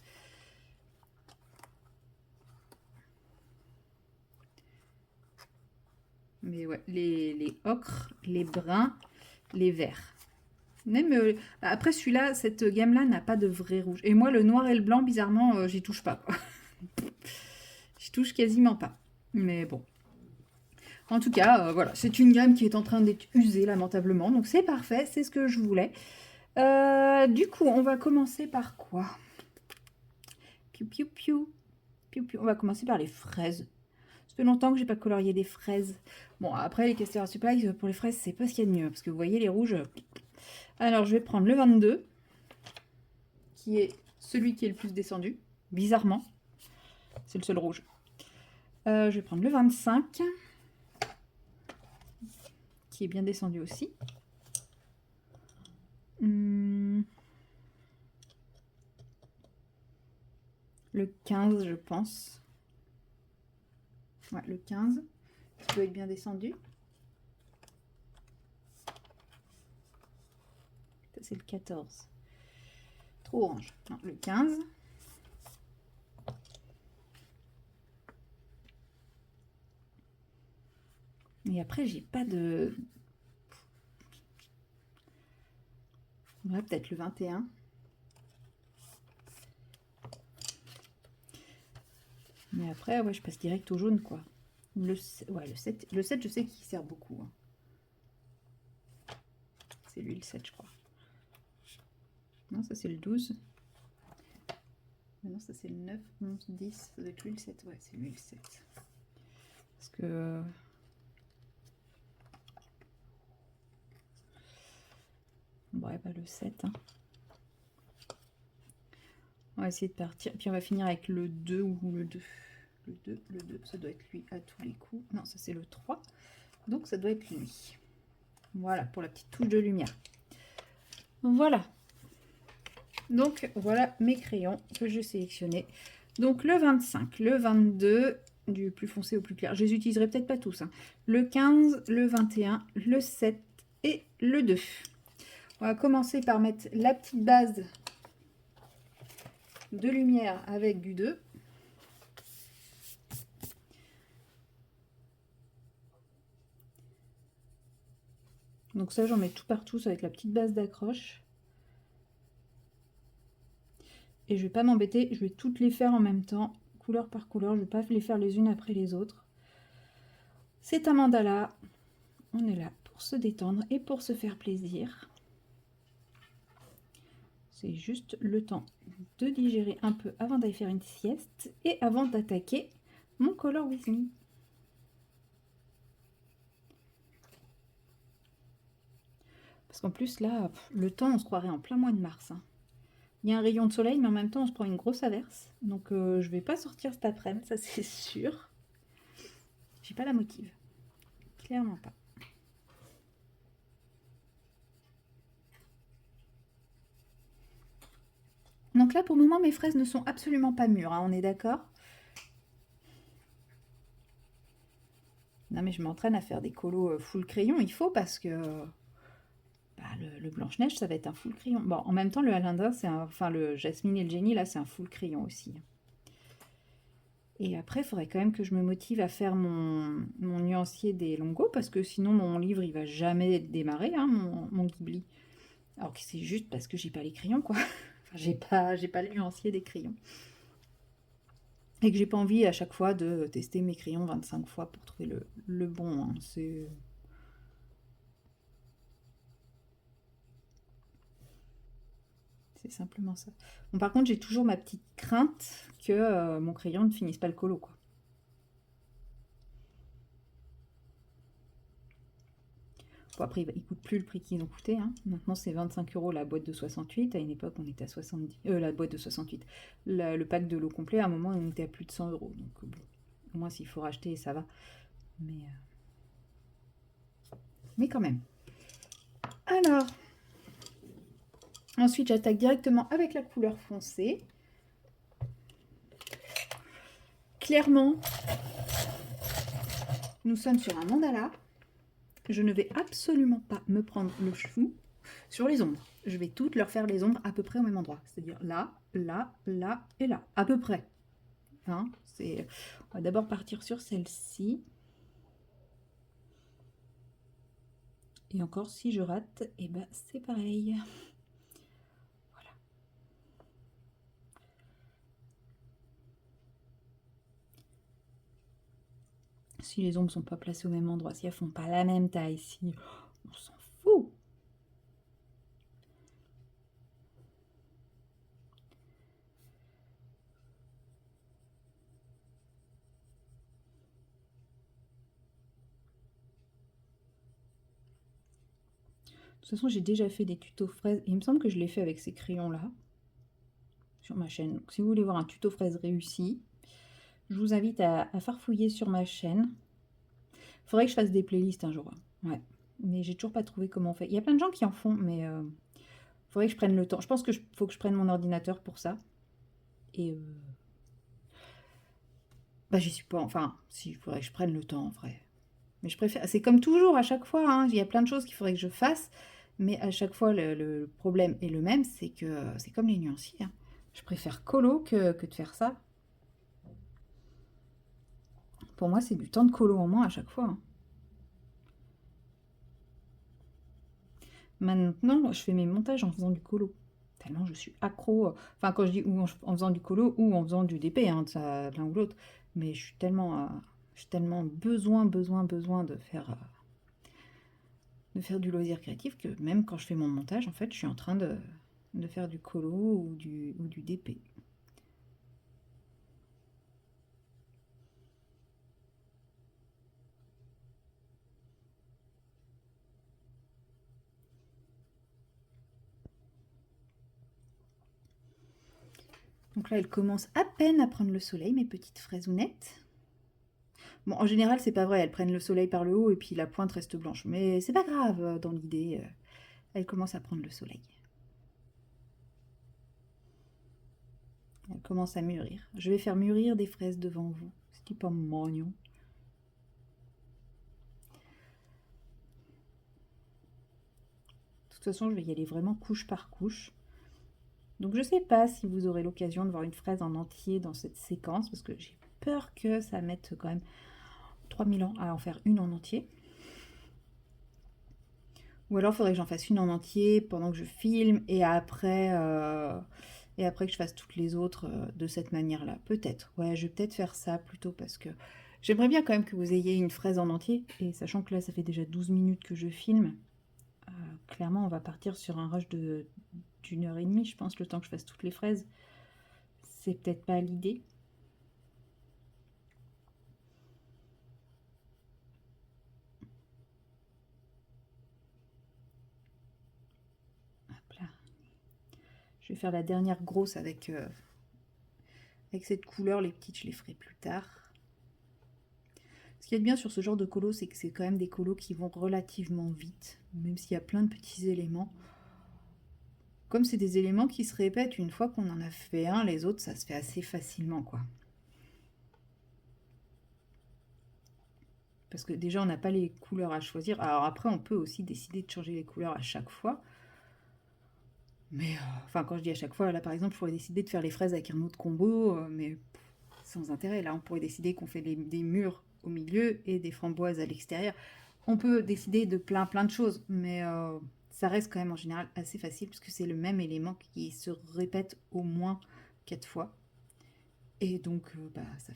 Mais ouais, les ocres, les bruns, les verts. Même après celui-là, cette gamme-là n'a pas de vrai rouge. Et moi, le noir et le blanc, bizarrement, j'y touche pas. J'y touche quasiment pas. Mais bon. En tout cas, voilà, c'est une gamme qui est en train d'être usée lamentablement. Donc c'est parfait, c'est ce que je voulais. Du coup, on va commencer par quoi? Piou, piou, piou. Piou, piou. On va commencer par les fraises. Ça fait longtemps que j'ai pas colorié des fraises. Bon, après, les Castera Supplies, pour les fraises, c'est pas ce qu'il y a de mieux. Parce que vous voyez, les rouges... Alors, je vais prendre le 22, qui est celui qui est le plus descendu. Bizarrement. C'est le seul rouge. Je vais prendre le 25, qui est bien descendu aussi. Le 15, je pense. Ouais, le 15, qui doit être bien descendu. Ça, c'est le 14. Trop orange. Non, le 15. Et après, j'ai pas de... Ouais, peut-être le 21. Mais après, ouais, je passe direct au jaune, quoi. Ouais, le 7. Le 7, je sais qu'il sert beaucoup. Hein. C'est lui, le 7, je crois. Non, ça, c'est le 12. Non, ça, c'est le 9, 11, 10. Ça doit être lui, le 7. Ouais, c'est lui, le 7. Parce que... Ouais, bah, le 7. Hein. On va essayer de partir. Puis on va finir avec le 2 ou le 2. Le 2, ça doit être lui à tous les coups. Non, ça c'est le 3. Donc ça doit être lui. Voilà, pour la petite touche de lumière. Voilà. Donc voilà mes crayons que j'ai sélectionnés. Donc le 25, le 22, du plus foncé au plus clair. Je les utiliserai peut-être pas tous. Hein. Le 15, le 21, le 7 et le 2. On va commencer par mettre la petite base de lumière avec du 2. Donc ça, j'en mets tout partout, ça va être la petite base d'accroche. Et je vais pas m'embêter, je vais toutes les faire en même temps, couleur par couleur, je vais pas les faire les unes après les autres. C'est un mandala, on est là pour se détendre et pour se faire plaisir. C'est juste le temps de digérer un peu avant d'aller faire une sieste et avant d'attaquer mon Color With Me. Parce qu'en plus là, le temps, on se croirait en plein mois de mars. Hein. Il y a un rayon de soleil, mais en même temps, on se prend une grosse averse. Donc, je vais pas sortir cet après-midi, ça c'est sûr. J'ai pas la motive. Clairement pas. Donc là, pour le moment, mes fraises ne sont absolument pas mûres, hein, on est d'accord? Non, mais je m'entraîne à faire des colos full crayon, il faut, parce que bah, le Blanche-Neige, ça va être un full crayon. Bon, en même temps, le Alindra, c'est enfin, le Jasmine et le Génie, là, c'est un full crayon aussi. Et après, il faudrait quand même que je me motive à faire mon nuancier des Longo, parce que sinon, mon livre, il va jamais démarrer, hein, mon Ghibli. Alors que c'est juste parce que j'ai pas les crayons, quoi. Enfin, j'ai pas le nuancier des crayons. Et que j'ai pas envie à chaque fois de tester mes crayons 25 fois pour trouver le bon. Hein. C'est simplement ça. Bon, par contre, j'ai toujours ma petite crainte que mon crayon ne finisse pas le colo, quoi. Bon, après, il coûte plus le prix qu'ils ont coûté. Hein. Maintenant, c'est 25 € la boîte de 68. À une époque, on était à 70. La boîte de 68. Le pack de l'eau complet, à un moment, on était à plus de 100 €. Donc, bon, au moins, s'il faut racheter, ça va. Mais quand même. Alors, Ensuite, j'attaque directement avec la couleur foncée. Clairement, nous sommes sur un mandala. Je ne vais absolument pas me prendre le chou sur les ombres. Je vais toutes leur faire les ombres à peu près au même endroit. C'est-à-dire là, là, là et là. À peu près. Hein, on va d'abord partir sur celle-ci. Et encore, si je rate, et ben c'est pareil. Voilà. Si les ombres sont pas placées au même endroit, si elles font pas la même taille, si on s'en fout. De toute façon, j'ai déjà fait des tutos fraises. Il me semble que je l'ai fait avec ces crayons-là sur ma chaîne. Donc, si vous voulez voir un tuto fraise réussi, je vous invite à farfouiller sur ma chaîne. Il faudrait que je fasse des playlists un jour. Ouais. Mais j'ai toujours pas trouvé comment on fait. Il y a plein de gens qui en font, mais il faudrait que je prenne le temps. Je pense qu'il faut que je prenne mon ordinateur pour ça. Et bah, j'y suis pas. Enfin, si, il faudrait que je prenne le temps en vrai. Mais je préfère. C'est comme toujours à chaque fois. Hein, il y a plein de choses qu'il faudrait que je fasse. Mais à chaque fois, le problème est le même. C'est que c'est comme les nuanciers. Hein. Je préfère colo que de faire ça. Pour moi, c'est du temps de colo en moins à chaque fois. Hein. Maintenant, je fais mes montages en faisant du colo. Tellement je suis accro. Enfin, quand je dis ou en faisant du colo ou en faisant du DP, hein, l'un ou l'autre. Mais je suis tellement besoin de faire du loisir créatif que même quand je fais mon montage, en fait, je suis en train de faire du colo ou du DP. Donc là, elles commencent à peine à prendre le soleil, mes petites fraisounettes. Bon, en général, c'est pas vrai, elles prennent le soleil par le haut et puis la pointe reste blanche. Mais c'est pas grave, dans l'idée, elles commencent à prendre le soleil. Elles commencent à mûrir. Je vais faire mûrir des fraises devant vous. C'est pas mignon. De toute façon, je vais y aller vraiment couche par couche. Donc je sais pas si vous aurez l'occasion de voir une fraise en entier dans cette séquence, parce que j'ai peur que ça mette quand même 3000 ans à en faire une en entier. Ou alors il faudrait que j'en fasse une en entier pendant que je filme et après que je fasse toutes les autres de cette manière-là. Peut-être. Ouais, je vais peut-être faire ça plutôt parce que j'aimerais bien quand même que vous ayez une fraise en entier. Et sachant que là, ça fait déjà 12 minutes que je filme, clairement, on va partir sur un rush d'une heure et demie, je pense, le temps que je fasse toutes les fraises. C'est peut-être pas l'idée. Hop là. Je vais faire la dernière grosse avec cette couleur. Les petites, je les ferai plus tard. Ce qui est bien sur ce genre de colo, c'est que c'est quand même des colos qui vont relativement vite, même s'il y a plein de petits éléments. Comme c'est des éléments qui se répètent, une fois qu'on en a fait un, les autres, ça se fait assez facilement, quoi. Parce que déjà, on n'a pas les couleurs à choisir. Alors après, on peut aussi décider de changer les couleurs à chaque fois. Mais, enfin, quand je dis à chaque fois, là, par exemple, je pourrais décider de faire les fraises avec un autre combo, mais sans intérêt. Là, on pourrait décider qu'on fait des murs au milieu et des framboises à l'extérieur. On peut décider de plein de choses, mais ça reste quand même en général assez facile puisque c'est le même élément qui se répète au moins 4 fois. Et donc, ça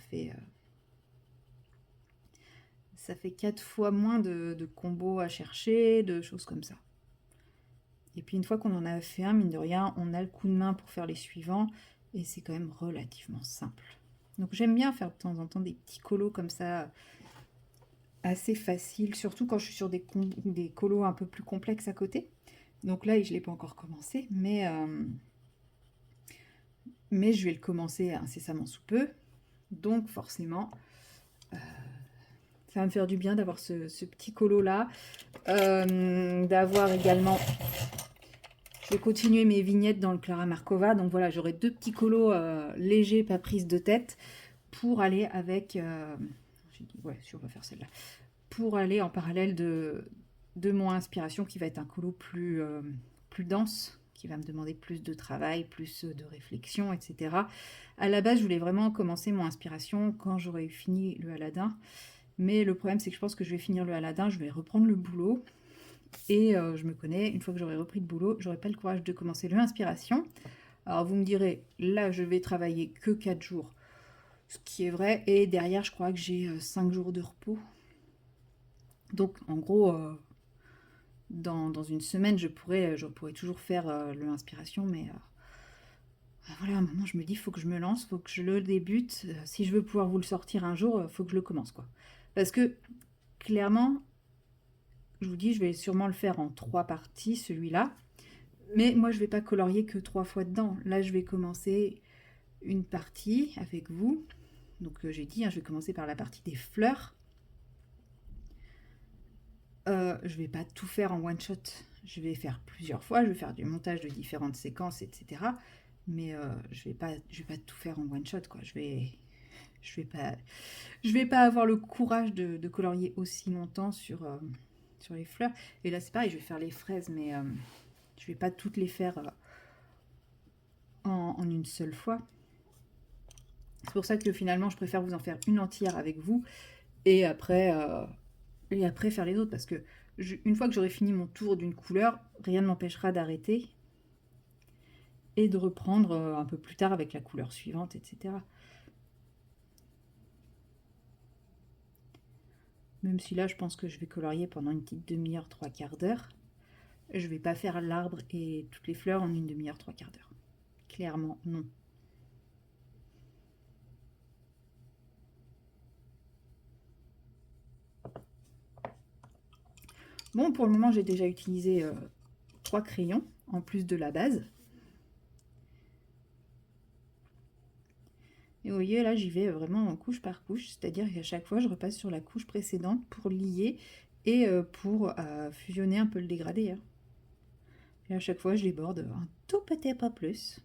fait 4 fois moins de combos à chercher, de choses comme ça. Et puis une fois qu'on en a fait un, mine de rien, on a le coup de main pour faire les suivants et c'est quand même relativement simple. Donc j'aime bien faire de temps en temps des petits colos comme ça, assez faciles, surtout quand je suis sur des colos un peu plus complexes à côté. Donc là, je ne l'ai pas encore commencé, mais je vais le commencer incessamment sous peu. Donc forcément, ça va me faire du bien d'avoir ce petit colo là, d'avoir également Je vais continuer mes vignettes dans le Clara Markova. Donc voilà, j'aurai 2 petits colos légers, pas prise de tête, pour aller avec... j'ai dit, ouais, si on va faire celle-là. Pour aller en parallèle de mon inspiration, qui va être un colo plus dense, qui va me demander plus de travail, plus de réflexion, etc. À la base, je voulais vraiment commencer mon inspiration quand j'aurai fini le Aladdin. Mais le problème, c'est que je pense que je vais finir le Aladdin, je vais reprendre le boulot. Et je me connais, une fois que j'aurai repris le boulot, j'aurai pas le courage de commencer le inspiration. Alors vous me direz, là je vais travailler que 4 jours, ce qui est vrai, et derrière je crois que j'ai 5 jours de repos. Donc en gros, dans une semaine, je pourrais toujours faire le inspiration, mais voilà, à un moment je me dis, il faut que je me lance, il faut que je le débute. Si je veux pouvoir vous le sortir un jour, il faut que je le commence, quoi. Parce que clairement, je vous dis, je vais sûrement le faire en 3 parties, celui-là. Mais moi, je ne vais pas colorier que 3 fois dedans. Là, je vais commencer une partie avec vous. Donc, j'ai dit, hein, je vais commencer par la partie des fleurs. Je ne vais pas tout faire en one shot. Je vais faire plusieurs fois. Je vais faire du montage de différentes séquences, etc. Mais je vais pas tout faire en one shot, quoi. Je vais pas avoir le courage de colorier aussi longtemps sur les fleurs. Et là, c'est pareil, je vais faire les fraises, mais je vais pas toutes les faire en une seule fois. C'est pour ça que finalement, je préfère vous en faire une entière avec vous et après faire les autres. Parce que une fois que j'aurai fini mon tour d'une couleur, rien ne m'empêchera d'arrêter et de reprendre un peu plus tard avec la couleur suivante, etc. Même si là, je pense que je vais colorier pendant une petite demi-heure, 3/4 d'heure. Je vais pas faire l'arbre et toutes les fleurs en une demi-heure, 3/4 d'heure. Clairement, non. Bon, pour le moment, j'ai déjà utilisé 3 crayons, en plus de la base. Et vous voyez, là, j'y vais vraiment couche par couche, c'est-à-dire qu'à chaque fois, je repasse sur la couche précédente pour lier et pour fusionner un peu le dégradé. Hein. Et à chaque fois, je les borde un tout petit peu plus.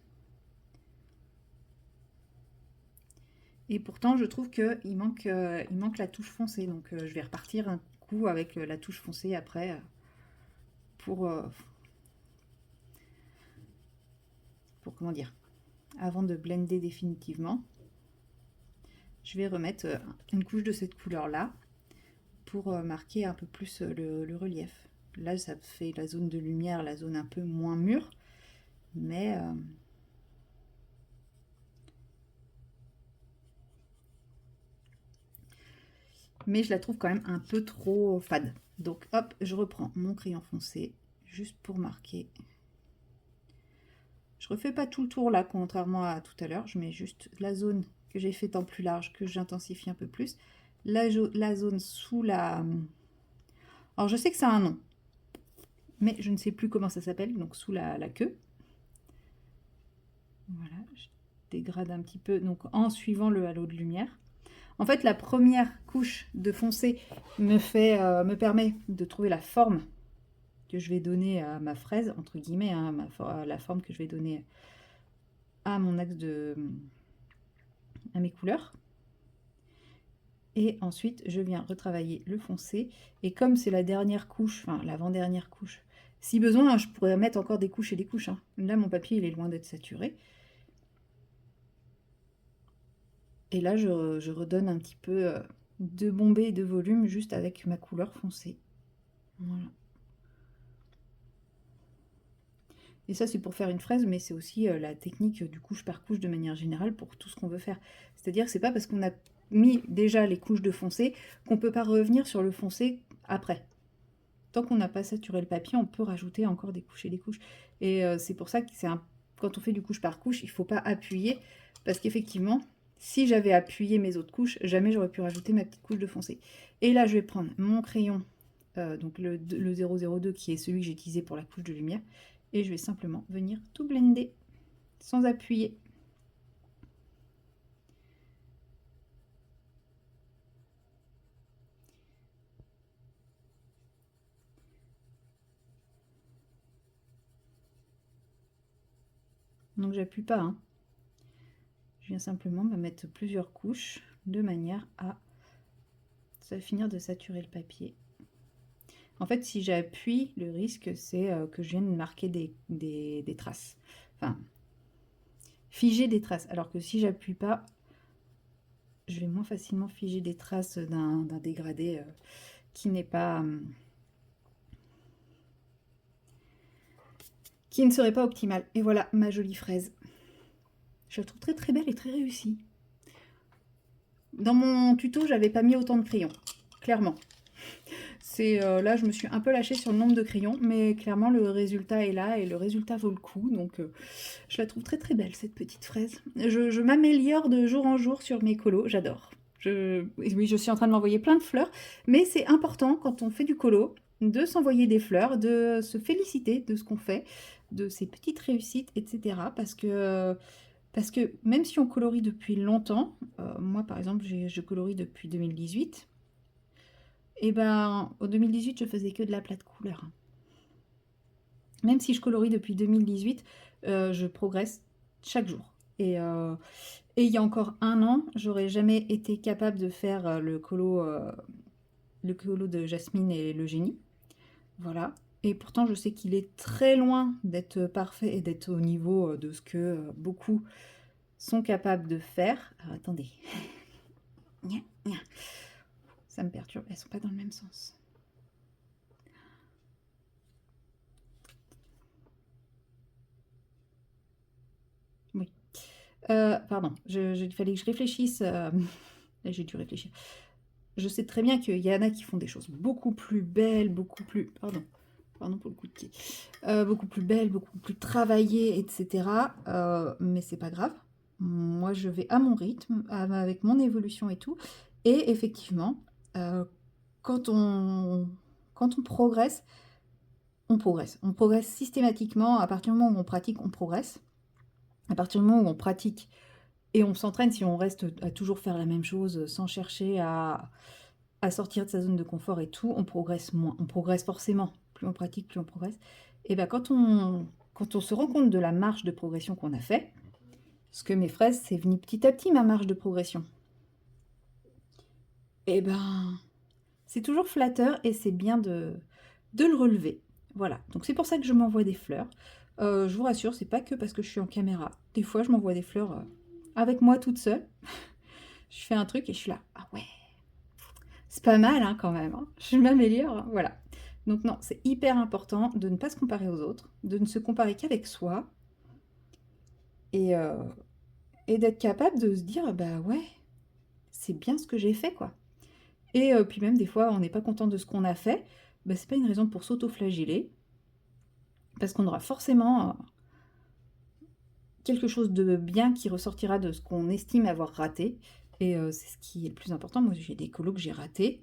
Et pourtant, je trouve qu'il manque la touche foncée, donc je vais repartir un coup avec la touche foncée après pour comment dire, avant de blender définitivement. Je vais remettre une couche de cette couleur-là pour marquer un peu plus le relief. Là, ça fait la zone de lumière, la zone un peu moins mûre, mais je la trouve quand même un peu trop fade. Donc hop, je reprends mon crayon foncé juste pour marquer. Je refais pas tout le tour là, contrairement à tout à l'heure. Je mets juste la zone que j'ai faite en plus large, que j'intensifie un peu plus. La zone sous la... Alors je sais que ça a un nom, mais je ne sais plus comment ça s'appelle, donc sous la queue. Voilà, je dégrade un petit peu, donc en suivant le halo de lumière. En fait, la première couche de foncé me permet de trouver la forme que je vais donner à ma fraise, entre guillemets, hein, la forme que je vais donner à mon axe à mes couleurs. Et ensuite, je viens retravailler le foncé. Et comme c'est la dernière couche, enfin l'avant-dernière couche, si besoin, je pourrais mettre encore des couches et des couches. Hein. Là, mon papier, il est loin d'être saturé. Et là, je redonne un petit peu de bombée et de volume juste avec ma couleur foncée. Voilà. Et ça, c'est pour faire une fraise, mais c'est aussi la technique du couche par couche de manière générale pour tout ce qu'on veut faire. C'est-à-dire que c'est pas parce qu'on a mis déjà les couches de foncé qu'on peut pas revenir sur le foncé après. Tant qu'on n'a pas saturé le papier, on peut rajouter encore des couches et des couches. Et c'est pour ça que quand on fait du couche par couche, il ne faut pas appuyer, parce qu'effectivement, si j'avais appuyé mes autres couches, jamais j'aurais pu rajouter ma petite couche de foncé. Et là, je vais prendre mon crayon, donc le 002, qui est celui que j'ai utilisé pour la couche de lumière, et je vais simplement venir tout blender, sans appuyer. Donc j'appuie pas, hein. Je viens simplement me mettre plusieurs couches de manière à ça va finir de saturer le papier. En fait, si j'appuie, le risque, c'est que je vienne marquer des traces. Enfin, figer des traces. Alors que si j'appuie pas, je vais moins facilement figer des traces d'un dégradé qui n'est pas... qui ne serait pas optimal. Et voilà, ma jolie fraise. Je la trouve très très belle et très réussie. Dans mon tuto, j'avais pas mis autant de crayons, clairement. C'est là, je me suis un peu lâchée sur le nombre de crayons, mais clairement, le résultat est là et le résultat vaut le coup. Donc, je la trouve très très belle, cette petite fraise. Je m'améliore de jour en jour sur mes colos, j'adore. Oui, je suis en train de m'envoyer plein de fleurs, mais c'est important quand on fait du colo de s'envoyer des fleurs, de se féliciter de ce qu'on fait, de ses petites réussites, etc. Parce que même si on colorie depuis longtemps, moi par exemple, je colorie depuis 2018, et ben en 2018, je faisais que de la plate couleur. Même si je colorie depuis 2018, je progresse chaque jour. Et il y a encore un an, j'aurais jamais été capable de faire le colo de Jasmine et le génie. Voilà. Et pourtant, je sais qu'il est très loin d'être parfait et d'être au niveau de ce que beaucoup sont capables de faire. Alors, attendez. Ça me perturbe. Elles sont pas dans le même sens. Oui. Pardon. Il fallait que je réfléchisse. J'ai dû réfléchir. Je sais très bien qu'il y en a qui font des choses beaucoup plus belles, beaucoup plus... Pardon pour le coup de pied. Beaucoup plus belles, beaucoup plus travaillées, etc. Mais c'est pas grave. Moi, je vais à mon rythme, avec mon évolution et tout. Et effectivement, quand on progresse, on progresse. On progresse systématiquement. À partir du moment où on pratique, on progresse. À partir du moment où on pratique et on s'entraîne, si on reste à toujours faire la même chose sans chercher à sortir de sa zone de confort et tout, on progresse moins. On progresse forcément. Plus on pratique, plus on progresse. Et bien quand on se rend compte de la marge de progression qu'on a fait, parce que mes fraises, c'est venu petit à petit ma marge de progression. Et ben c'est toujours flatteur et c'est bien de le relever. Voilà, donc c'est pour ça que je m'envoie des fleurs. Je vous rassure, c'est pas que parce que je suis en caméra. Des fois, je m'envoie des fleurs avec moi toute seule. Je fais un truc et je suis là, ah ouais, c'est pas mal hein, quand même, hein. Je m'améliore, hein. Voilà. Donc non, c'est hyper important de ne pas se comparer aux autres, de ne se comparer qu'avec soi, et d'être capable de se dire, bah ouais, c'est bien ce que j'ai fait, quoi. Et puis même des fois, on n'est pas content de ce qu'on a fait, bah, c'est pas une raison pour s'auto-flageller, parce qu'on aura forcément quelque chose de bien qui ressortira de ce qu'on estime avoir raté, et c'est ce qui est le plus important. Moi, j'ai des colos que j'ai ratés.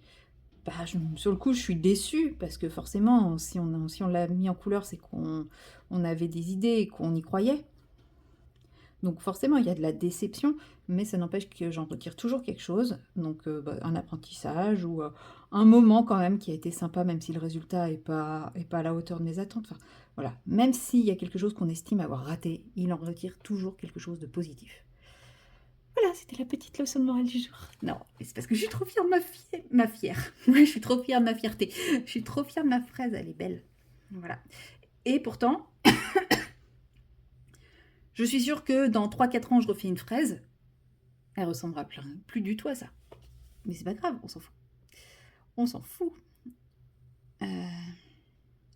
Bah, sur le coup, je suis déçue, parce que forcément, si on l'a mis en couleur, c'est qu'on avait des idées et qu'on y croyait. Donc forcément, il y a de la déception, mais ça n'empêche que j'en retire toujours quelque chose. Donc un apprentissage ou un moment quand même qui a été sympa, même si le résultat n'est pas à la hauteur de mes attentes. Enfin, voilà. Même s'il y a quelque chose qu'on estime avoir raté, il en retire toujours quelque chose de positif. Voilà, c'était la petite leçon de morale du jour. Non, c'est parce que je suis trop fière de ma fière. Je suis trop fière de ma fierté. Je suis trop fière de ma fraise, elle est belle. Voilà. Et pourtant, je suis sûre que dans 3-4 ans, je refais une fraise. Elle ressemblera plus du tout à ça. Mais c'est pas grave, on s'en fout. On s'en fout.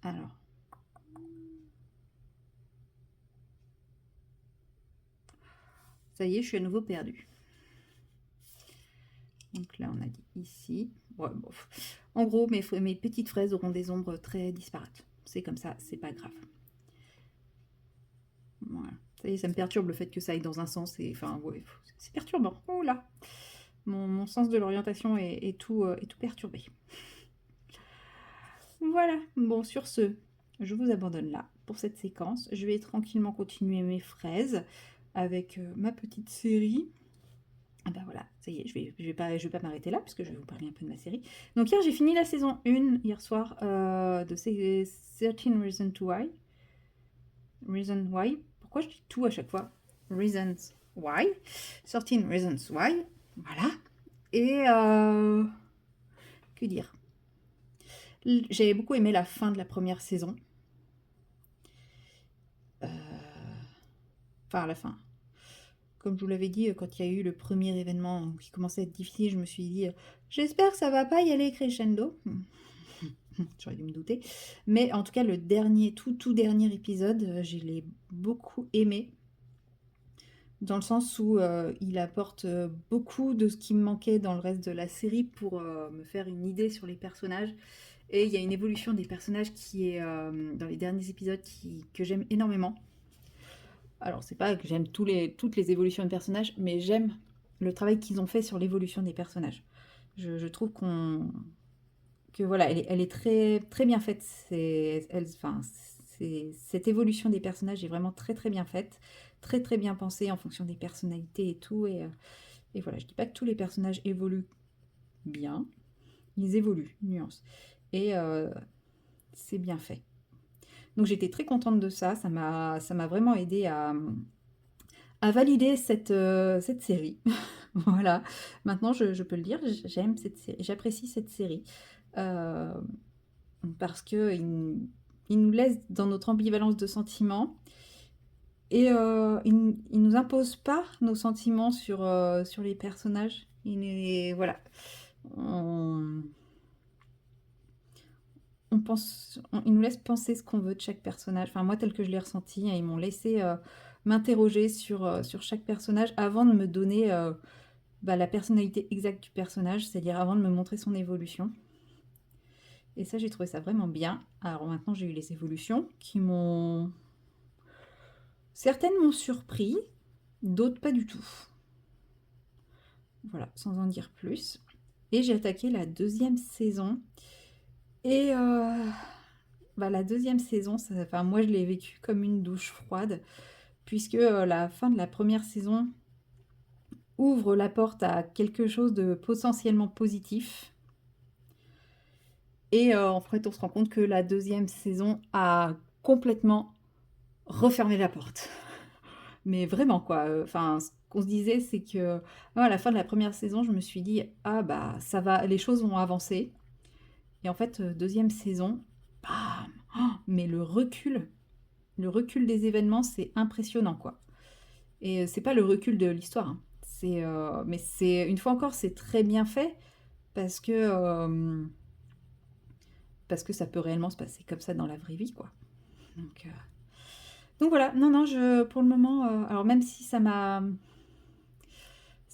Alors. Ça y est, je suis à nouveau perdue. Donc là, on a dit ici. Ouais, bon. En gros, mes petites fraises auront des ombres très disparates. C'est comme ça, c'est pas grave. Voilà. Ça y est, ça me perturbe le fait que ça aille dans un sens. Et, enfin, ouais, c'est perturbant. Oh là, mon sens de l'orientation est tout perturbé. Voilà. Bon, sur ce, je vous abandonne là pour cette séquence. Je vais tranquillement continuer mes fraises avec ma petite série. Ah bah voilà, ça y est, je vais pas m'arrêter là, puisque je vais vous parler un peu de ma série. Donc hier, j'ai fini la saison 1, hier soir, de 13 Reasons Why. pourquoi je dis tout à chaque fois? Reasons Why. 13 Reasons Why. Voilà. Et que dire? J'avais beaucoup aimé la fin de la première saison. Enfin, la fin. Comme je vous l'avais dit, quand il y a eu le premier événement qui commençait à être difficile, je me suis dit j'espère que ça va pas y aller crescendo. J'aurais dû me douter. Mais en tout cas, le dernier, tout dernier épisode, je l'ai beaucoup aimé. Dans le sens où il apporte beaucoup de ce qui me manquait dans le reste de la série pour me faire une idée sur les personnages. Et il y a une évolution des personnages qui est dans les derniers épisodes que j'aime énormément. Alors, c'est pas que j'aime toutes les évolutions de personnages, mais j'aime le travail qu'ils ont fait sur l'évolution des personnages. Je trouve que voilà, elle est très, très bien faite. Cette évolution des personnages est vraiment très, très bien faite. Très, très bien pensée en fonction des personnalités et tout. Et voilà, je dis pas que tous les personnages évoluent bien. Ils évoluent, nuance. Et c'est bien fait. Donc j'étais très contente de ça. Ça m'a vraiment aidé à valider cette série. Voilà. Maintenant, je peux le dire, j'aime cette série, j'apprécie cette série. Parce que il nous laisse dans notre ambivalence de sentiments. Et il nous impose pas nos sentiments sur les personnages. Voilà. Il nous laisse penser ce qu'on veut de chaque personnage. Enfin, moi, tel que je l'ai ressenti, hein, ils m'ont laissé m'interroger sur chaque personnage avant de me donner la personnalité exacte du personnage, c'est-à-dire avant de me montrer son évolution. Et ça, j'ai trouvé ça vraiment bien. Alors maintenant, j'ai eu les évolutions qui m'ont... Certaines m'ont surpris, d'autres pas du tout. Voilà, sans en dire plus. Et j'ai attaqué la deuxième saison. Et la deuxième saison, moi je l'ai vécu comme une douche froide, puisque la fin de la première saison ouvre la porte à quelque chose de potentiellement positif. Et en fait, on se rend compte que la deuxième saison a complètement refermé la porte. Mais vraiment, quoi. Enfin, ce qu'on se disait, c'est que à la fin de la première saison, je me suis dit, ah bah, ça va, les choses vont avancer. Et en fait, deuxième saison, bam, oh, mais le recul des événements, c'est impressionnant, quoi. Et c'est pas le recul de l'histoire, hein. Mais c'est, une fois encore, c'est très bien fait parce parce que ça peut réellement se passer comme ça dans la vraie vie, quoi. Donc voilà, non, pour le moment, alors même si ça m'a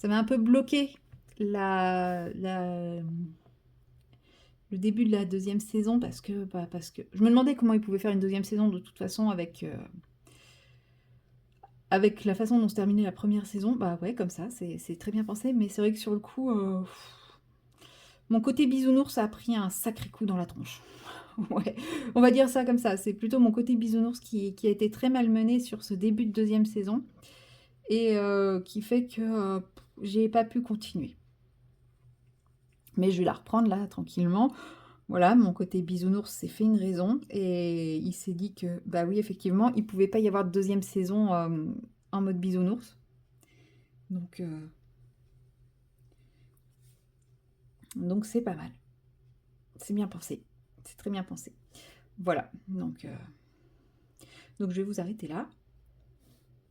un peu bloqué le début de la deuxième saison parce que je me demandais comment ils pouvaient faire une deuxième saison de toute façon avec la façon dont se terminait la première saison. Bah ouais, comme ça, c'est très bien pensé, mais c'est vrai que sur le coup, mon côté bisounours a pris un sacré coup dans la tronche. Ouais, on va dire ça comme ça. C'est plutôt mon côté bisounours qui a été très malmené sur ce début de deuxième saison et qui fait que j'ai pas pu continuer. Mais je vais la reprendre là tranquillement. Voilà, mon côté bisounours s'est fait une raison et il s'est dit que, bah oui, effectivement, il pouvait pas y avoir de deuxième saison en mode bisounours. Donc c'est pas mal. C'est bien pensé. C'est très bien pensé. Voilà, donc je vais vous arrêter là.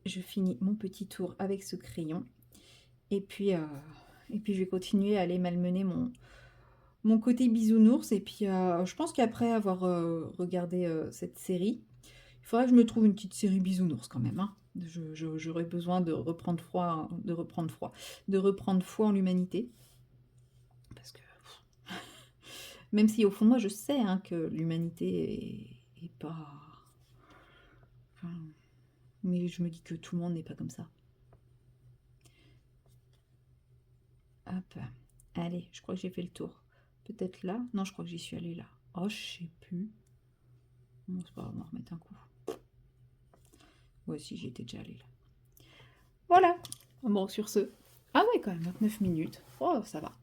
Je finis mon petit tour avec ce crayon. Et puis je vais continuer à aller malmener mon côté bisounours. Et puis je pense qu'après avoir regardé cette série, il faudrait que je me trouve une petite série bisounours quand même, hein. J'aurais besoin de reprendre foi en l'humanité. Parce que même si au fond de moi je sais hein, que l'humanité est pas... Enfin, mais je me dis que tout le monde n'est pas comme ça. Hop, allez, je crois que j'ai fait le tour. Peut-être là? Non, je crois que j'y suis allée là. Oh, je sais plus. Bon, c'est pas grave, on va remettre un coup. Ouais, si, j'y étais déjà allée là. Voilà. Bon, sur ce. Ah ouais, quand même, 29 minutes. Oh, ça va.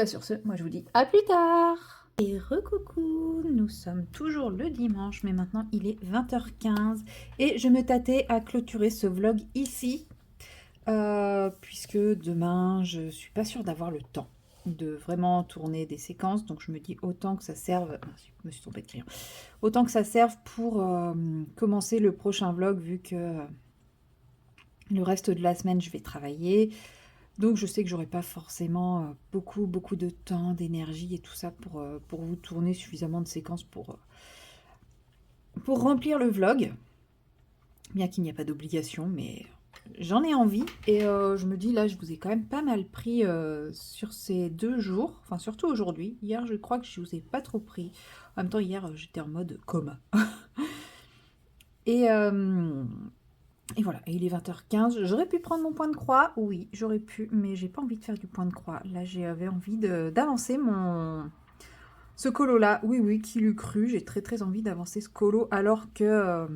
Sur ce, moi je vous dis à plus tard. Et recoucou, nous sommes toujours le dimanche, mais maintenant il est 20h15 et je me tâtais à clôturer ce vlog ici, puisque demain je suis pas sûre d'avoir le temps de vraiment tourner des séquences, donc je me dis autant que ça serve, je me suis trompée de crayon, autant que ça serve pour commencer le prochain vlog vu que le reste de la semaine je vais travailler. Donc je sais que j'aurai pas forcément beaucoup de temps, d'énergie et tout ça pour vous tourner suffisamment de séquences pour remplir le vlog. Bien qu'il n'y a pas d'obligation, mais j'en ai envie. Et je me dis là, je vous ai quand même pas mal pris sur ces 2 jours, enfin surtout aujourd'hui. Hier, je crois que je vous ai pas trop pris. En même temps, hier, j'étais en mode coma. Et, et voilà, et il est 20h15. J'aurais pu prendre mon point de croix, oui, j'aurais pu, mais j'ai pas envie de faire du point de croix. Là, j'avais envie d'avancer ce colo-là. Oui, oui, qui l'eût cru. J'ai très envie d'avancer ce colo, alors que...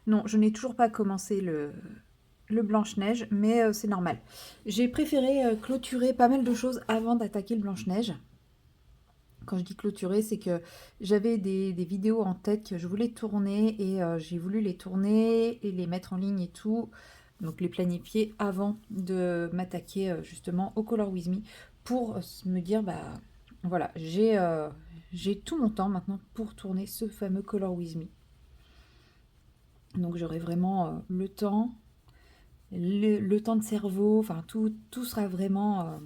non, je n'ai toujours pas commencé le Blanche-Neige, mais c'est normal. J'ai préféré clôturer pas mal de choses avant d'attaquer le Blanche-Neige. Quand je dis clôturer, c'est que j'avais des vidéos en tête que je voulais tourner et j'ai voulu les tourner et les mettre en ligne et tout, donc les planifier avant de m'attaquer justement au Color With Me pour me dire, bah voilà, j'ai tout mon temps maintenant pour tourner ce fameux Color With Me. Donc j'aurai vraiment le temps, le temps de cerveau, enfin tout sera vraiment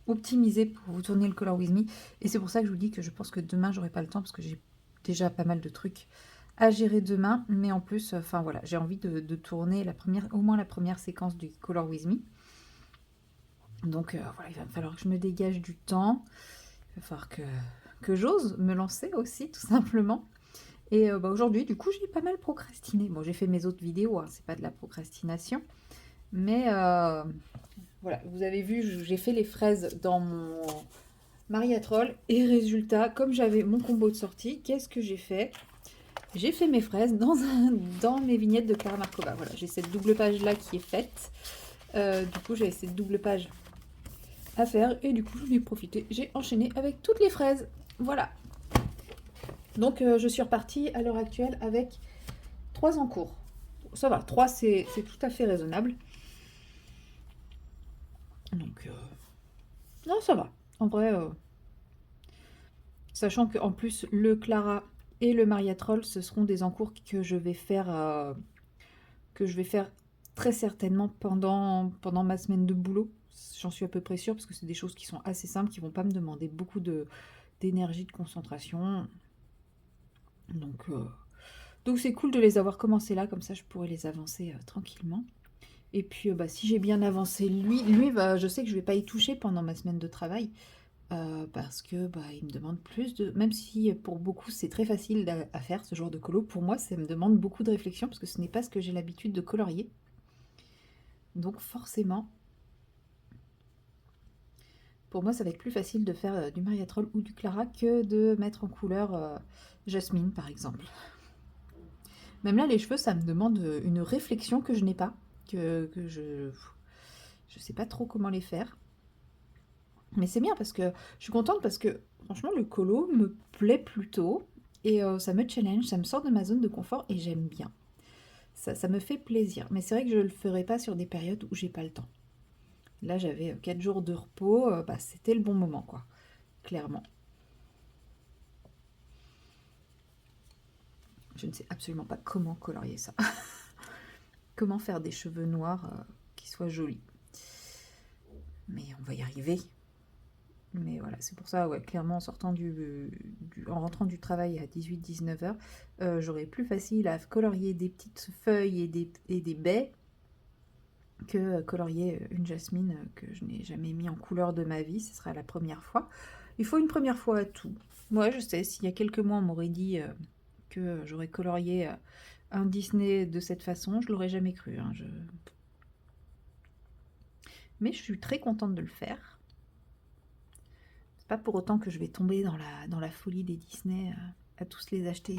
optimisé pour vous tourner le Color With Me. Et c'est pour ça que je vous dis que je pense que demain, j'aurai pas le temps parce que j'ai déjà pas mal de trucs à gérer demain. Mais en plus, enfin voilà, j'ai envie de tourner au moins la première séquence du Color With Me. Donc voilà, il va falloir que je me dégage du temps. Il va falloir que j'ose me lancer aussi, tout simplement. Et bah, aujourd'hui, du coup, j'ai pas mal procrastiné. Bon, j'ai fait mes autres vidéos, hein, c'est pas de la procrastination. Mais voilà, vous avez vu, j'ai fait les fraises dans mon Mariatrol. Et résultat, comme j'avais mon combo de sortie, qu'est-ce que j'ai fait? J'ai fait mes fraises dans mes vignettes de Clara Markova. Voilà, j'ai cette double page là qui est faite. Du coup, j'avais cette double page à faire et du coup, j'en ai profité. J'ai enchaîné avec toutes les fraises. Voilà. Donc, je suis repartie à l'heure actuelle avec 3 en cours. Ça va, 3 c'est tout à fait raisonnable. Donc, non, ça va. En vrai, sachant qu'en plus, le Clara et le Mariatrol, ce seront des encours que je vais faire très certainement pendant ma semaine de boulot. J'en suis à peu près sûre parce que c'est des choses qui sont assez simples, qui vont pas me demander beaucoup d'énergie, de concentration. Donc c'est cool de les avoir commencés là, comme ça je pourrais les avancer tranquillement. Et puis bah, si j'ai bien avancé lui bah, je sais que je vais pas y toucher pendant ma semaine de travail. Parce que bah, il me demande plus de... Même si pour beaucoup c'est très facile à faire ce genre de colo, pour moi ça me demande beaucoup de réflexion parce que ce n'est pas ce que j'ai l'habitude de colorier. Donc forcément, pour moi ça va être plus facile de faire du Mariatrol ou du Clara que de mettre en couleur Jasmine par exemple. Même là les cheveux ça me demande une réflexion que je n'ai pas, que je sais pas trop comment les faire. Mais c'est bien parce que je suis contente parce que franchement le colo me plaît plutôt et ça me challenge, ça me sort de ma zone de confort et j'aime bien. Ça me fait plaisir. Mais c'est vrai que je le ferai pas sur des périodes où j'ai pas le temps. Là j'avais 4 jours de repos, bah, c'était le bon moment quoi, clairement. Je ne sais absolument pas comment colorier ça. Comment faire des cheveux noirs qui soient jolis. Mais on va y arriver. Mais voilà, c'est pour ça, ouais, clairement, en rentrant du travail à 18-19 heures, j'aurais plus facile à colorier des petites feuilles et des baies que colorier une jasmine que je n'ai jamais mis en couleur de ma vie. Ce sera la première fois. Il faut une première fois à tout. Moi, je sais, s'il y a quelques mois, on m'aurait dit que j'aurais colorié un Disney de cette façon, je l'aurais jamais cru. Hein, Mais je suis très contente de le faire. Pas pour autant que je vais tomber dans la folie des Disney à tous les acheter,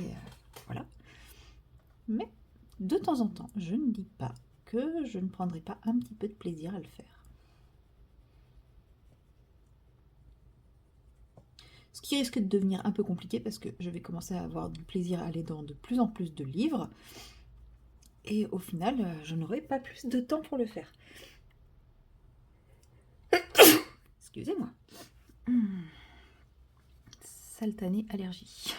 voilà. Mais de temps en temps, je ne dis pas que je ne prendrai pas un petit peu de plaisir à le faire. Ce qui risque de devenir un peu compliqué parce que je vais commencer à avoir du plaisir à aller dans de plus en plus de livres. Et au final, je n'aurai pas plus de temps pour le faire. Excusez-moi. Satané allergie.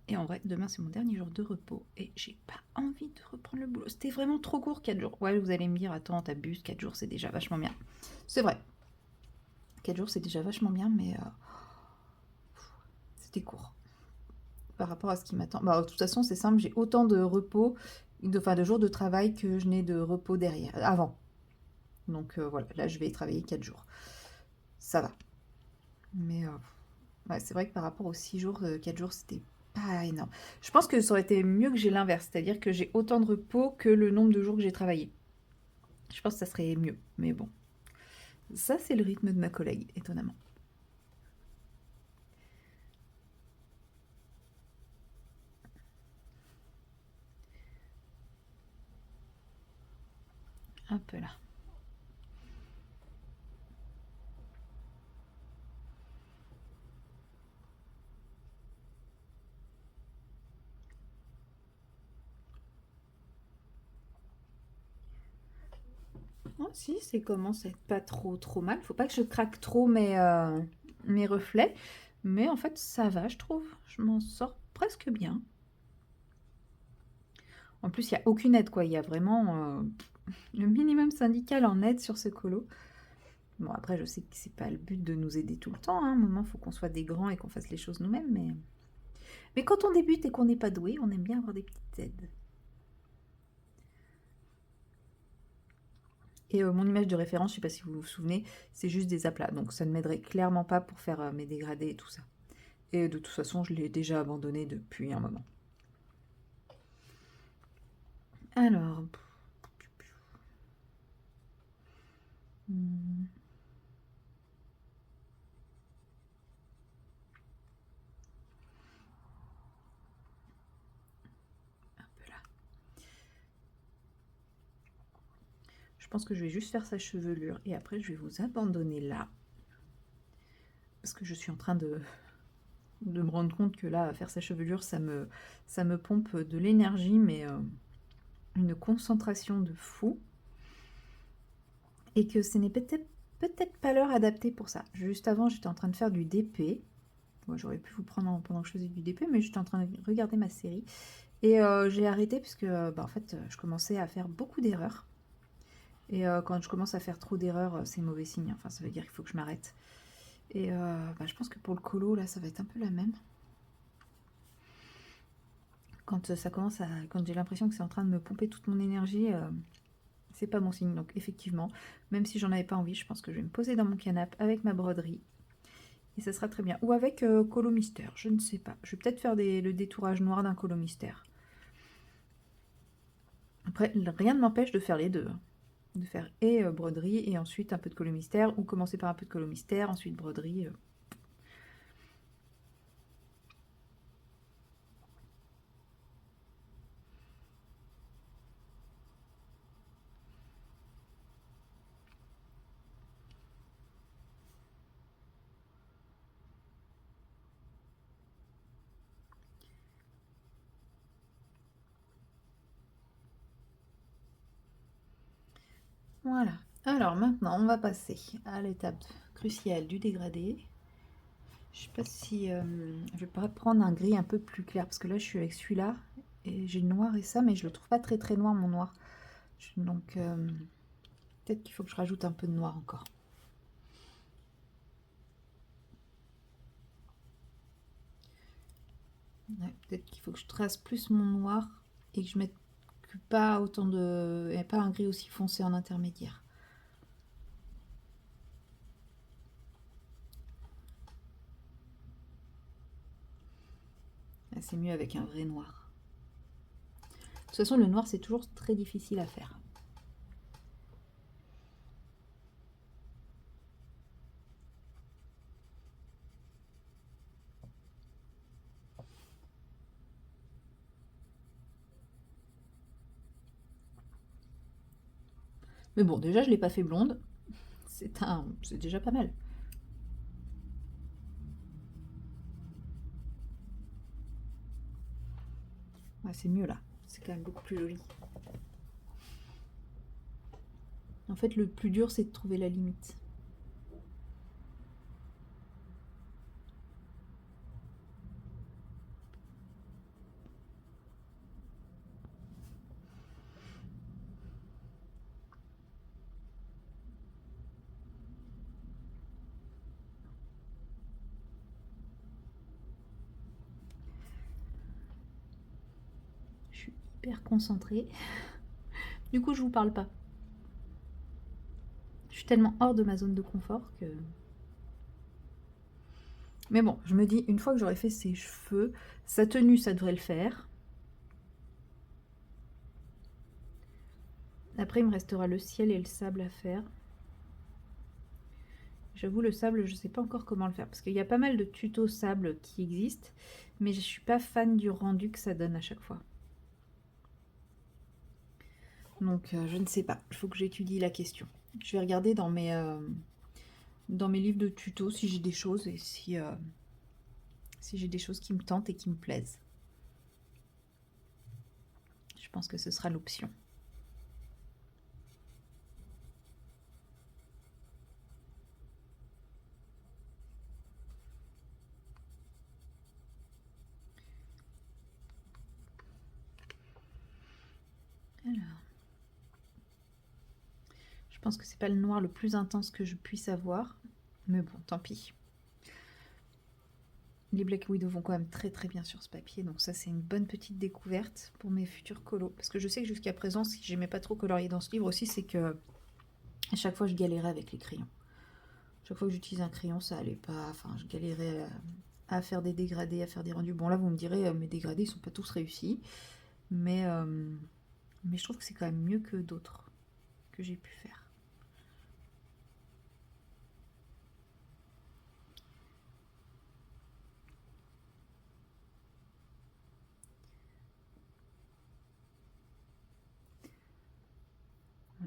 Et en vrai, demain c'est mon dernier jour de repos et j'ai pas envie de reprendre le boulot. C'était vraiment trop court, 4 jours. Ouais, vous allez me dire, attends, t'abuses, 4 jours c'est déjà vachement bien. C'est vrai. 4 jours c'est déjà vachement bien, mais c'était court. Par rapport à ce qui m'attend. Bah, de toute façon, c'est simple, j'ai autant de repos, de jours de travail que je n'ai de repos derrière, avant. Donc voilà, là je vais travailler 4 jours. Ça va. Mais ouais, c'est vrai que par rapport aux 6 jours, 4 jours, c'était pas énorme. Je pense que ça aurait été mieux que j'ai l'inverse, c'est-à-dire que j'ai autant de repos que le nombre de jours que j'ai travaillé. Je pense que ça serait mieux, mais bon. Ça, c'est le rythme de ma collègue, étonnamment. Un peu là. Oh, si, c'est commence à être pas trop mal. Faut pas que je craque trop mes reflets. Mais en fait, ça va, je trouve. Je m'en sors presque bien. En plus, il n'y a aucune aide, quoi. Il y a vraiment le minimum syndical en aide sur ce colo. Bon, après, je sais que c'est pas le but de nous aider tout le temps. Hein. À un moment, il faut qu'on soit des grands et qu'on fasse les choses nous-mêmes. Mais quand on débute et qu'on n'est pas doué, on aime bien avoir des petites aides. Et mon image de référence, je sais pas si vous vous souvenez, c'est juste des aplats. Donc ça ne m'aiderait clairement pas pour faire mes dégradés et tout ça. Et de toute façon, je l'ai déjà abandonné depuis un moment. Alors... un peu là. Je pense que je vais juste faire sa chevelure et après je vais vous abandonner là. Parce que je suis en train de me rendre compte que là, faire sa chevelure, ça me pompe de l'énergie, mais une concentration de fou. Et que ce n'est peut-être pas l'heure adaptée pour ça. Juste avant, j'étais en train de faire du DP. Moi, j'aurais pu vous prendre pendant que je faisais du DP, mais j'étais en train de regarder ma série. Et j'ai arrêté parce que, en fait, je commençais à faire beaucoup d'erreurs. Et quand je commence à faire trop d'erreurs, c'est mauvais signe. Enfin, ça veut dire qu'il faut que je m'arrête. Et je pense que pour le colo, là, ça va être un peu la même. Quand quand j'ai l'impression que c'est en train de me pomper toute mon énergie, c'est pas mon signe. Donc effectivement, même si j'en avais pas envie, je pense que je vais me poser dans mon canapé avec ma broderie. Et ça sera très bien. Ou avec colo mystère, je ne sais pas. Je vais peut-être faire le détourage noir d'un colo mystère. Après, rien ne m'empêche de faire les deux. De faire et broderie et ensuite un peu de colo mystère. Ou commencer par un peu de colo mystère, ensuite broderie. Voilà. Alors maintenant, on va passer à l'étape cruciale du dégradé. Je sais pas si je vais pas prendre un gris un peu plus clair parce que là je suis avec celui-là et j'ai le noir et ça, mais je le trouve pas très noir mon noir. Donc peut-être qu'il faut que je rajoute un peu de noir encore. Ouais, peut-être qu'il faut que je trace plus mon noir et que je mette pas autant de et pas un gris aussi foncé en intermédiaire. Là, c'est mieux avec un vrai noir. De toute façon, le noir c'est toujours très difficile à faire. Mais bon, déjà je l'ai pas fait blonde. c'est déjà pas mal. Ouais, c'est mieux là, c'est quand même beaucoup plus joli. En fait, le plus dur, c'est de trouver la limite. Je suis hyper concentrée. Du coup, je vous parle pas. Je suis tellement hors de ma zone de confort que... Mais bon, je me dis, une fois que j'aurai fait ses cheveux, sa tenue, ça devrait le faire. Après, il me restera le ciel et le sable à faire. J'avoue, le sable, je sais pas encore comment le faire, parce qu'il y a pas mal de tutos sable qui existent, mais je suis pas fan du rendu que ça donne à chaque fois. Donc, je ne sais pas. Il faut que j'étudie la question. Je vais regarder dans mes livres de tutos si j'ai des choses et si j'ai des choses qui me tentent et qui me plaisent. Je pense que ce sera l'option. Alors, je pense que c'est pas le noir le plus intense que je puisse avoir, mais bon, tant pis. Les Black Widow vont quand même très très bien sur ce papier, donc ça c'est une bonne petite découverte pour mes futurs colos. Parce que je sais que jusqu'à présent, ce que j'aimais pas trop colorier dans ce livre aussi, c'est que à chaque fois je galérais avec les crayons. Chaque fois que j'utilise un crayon, ça allait pas, enfin je galérais à faire des dégradés, à faire des rendus. Bon là vous me direz, mes dégradés ils sont pas tous réussis, mais je trouve que c'est quand même mieux que d'autres que j'ai pu faire.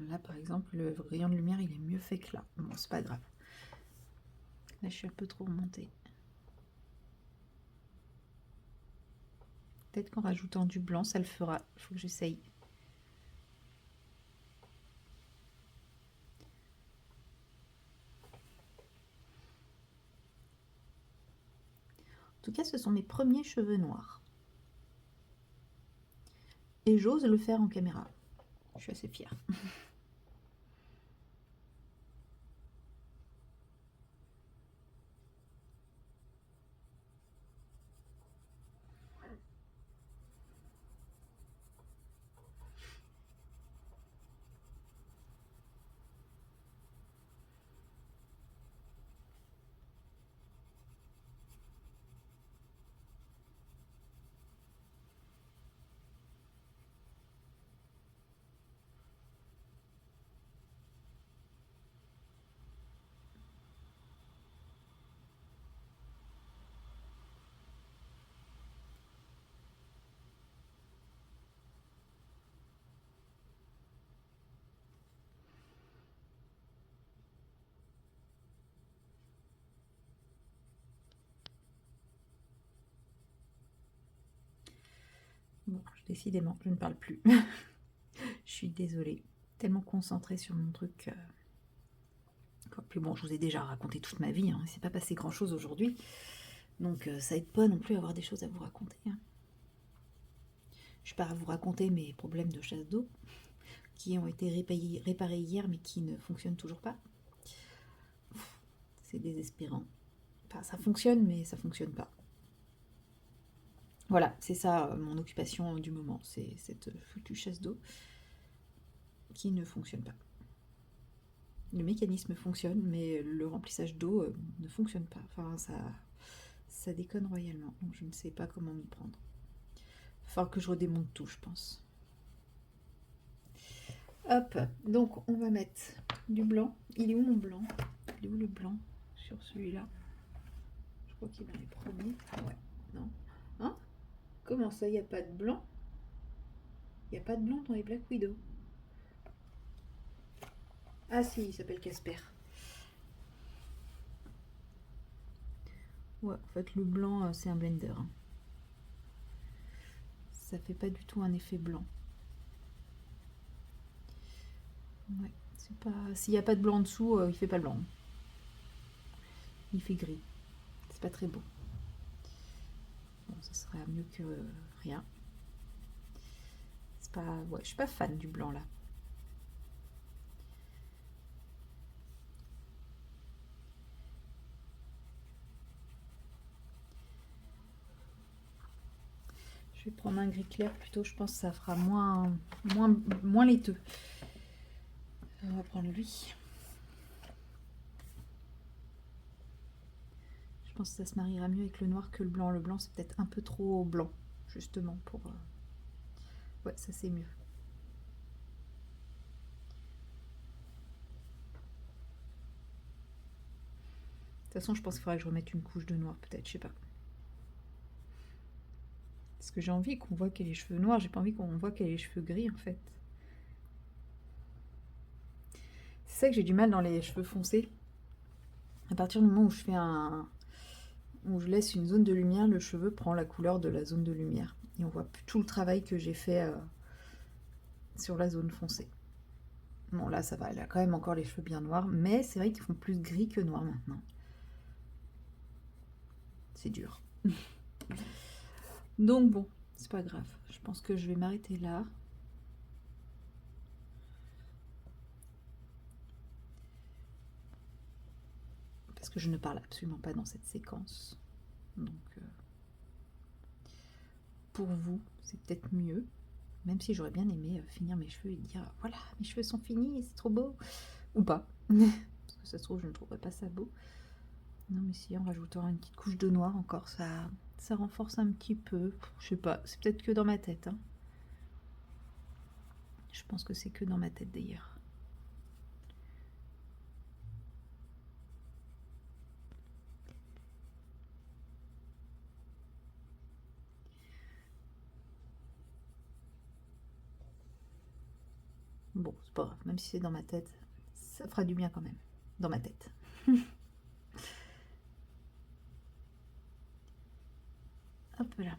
Là, par exemple, le rayon de lumière, il est mieux fait que là. Bon, c'est pas grave. Là, je suis un peu trop remontée. Peut-être qu'en rajoutant du blanc, ça le fera. Il faut que j'essaye. En tout cas, ce sont mes premiers cheveux noirs. Et j'ose le faire en caméra. Je suis assez fière. Bon, décidément, je ne parle plus. Je suis désolée. Tellement concentrée sur mon truc. Puis bon, je vous ai déjà raconté toute ma vie. Hein. Il ne s'est pas passé grand-chose aujourd'hui. Donc ça aide pas non plus à avoir des choses à vous raconter. Hein. Je suis pas à vous raconter mes problèmes de chasse d'eau qui ont été réparés hier mais qui ne fonctionnent toujours pas. C'est désespérant. Enfin, ça fonctionne mais ça fonctionne pas. Voilà, c'est ça mon occupation du moment, c'est cette foutue chasse d'eau qui ne fonctionne pas. Le mécanisme fonctionne, mais le remplissage d'eau ne fonctionne pas. Enfin, ça déconne royalement, donc je ne sais pas comment m'y prendre. Il va falloir que je redémonte tout, je pense. Hop, donc on va mettre du blanc. Il est où mon blanc? Il est où le blanc sur celui-là? Je crois qu'il est dans les premiers. Ouais, non. Hein? Comment ça, il n'y a pas de blanc? Il n'y a pas de blanc dans les Black Widow. Ah si, il s'appelle Casper. Ouais, en fait, le blanc, c'est un blender. Hein. Ça fait pas du tout un effet blanc. Ouais, c'est pas... S'il n'y a pas de blanc en dessous, il fait pas blanc. Il fait gris. C'est pas très beau. Bon, ça serait mieux que rien. C'est pas... Ouais, je suis pas fan du blanc, là. Je vais prendre un gris clair plutôt, je pense que ça fera moins laiteux. On va prendre lui. Je pense que ça se mariera mieux avec le noir que le blanc. Le blanc, c'est peut-être un peu trop blanc, justement, pour... Ouais, ça c'est mieux. De toute façon, je pense qu'il faudrait que je remette une couche de noir, peut-être, je sais pas. Parce que j'ai envie qu'on voit qu'elle ait les cheveux noirs, j'ai pas envie qu'on voit qu'elle ait les cheveux gris, en fait. C'est ça que j'ai du mal dans les cheveux foncés. À partir du moment où je fais où je laisse une zone de lumière, le cheveu prend la couleur de la zone de lumière. Et on voit plus tout le travail que j'ai fait sur la zone foncée. Bon, là, ça va, elle a quand même encore les cheveux bien noirs, mais c'est vrai qu'ils font plus gris que noir maintenant. C'est dur. Donc bon, c'est pas grave. Je pense que je vais m'arrêter là. Parce que je ne parle absolument pas dans cette séquence. Donc, pour vous, c'est peut-être mieux. Même si j'aurais bien aimé finir mes cheveux et dire voilà, mes cheveux sont finis, c'est trop beau. Ou pas. Parce que ça se trouve, je ne trouverais pas ça beau. Non, mais si en rajoutant une petite couche de noir encore, ça renforce un petit peu. Je sais pas, c'est peut-être que dans ma tête. Hein. Je pense que c'est que dans ma tête d'ailleurs. Bon, c'est pas grave, même si c'est dans ma tête, ça fera du bien quand même. Dans ma tête. Hop là.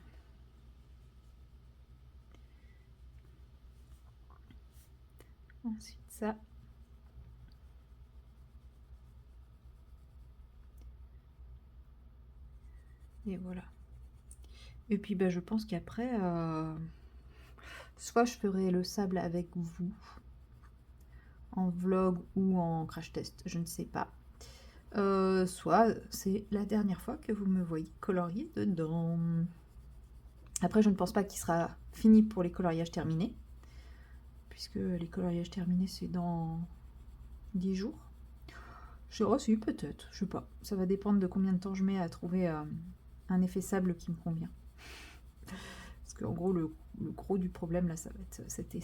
Ensuite ça. Et voilà. Et puis bah, je pense qu'après, soit je ferai le sable avec vous, en vlog ou en crash test, je ne sais pas. Soit c'est la dernière fois que vous me voyez colorier dedans. Après, je ne pense pas qu'il sera fini pour les coloriages terminés, puisque les coloriages terminés, c'est dans 10 jours. Je sais pas si, peut-être, je sais pas. Ça va dépendre de combien de temps je mets à trouver un effet sable qui me convient. Parce qu'en gros, le gros du problème, là, ça va être cet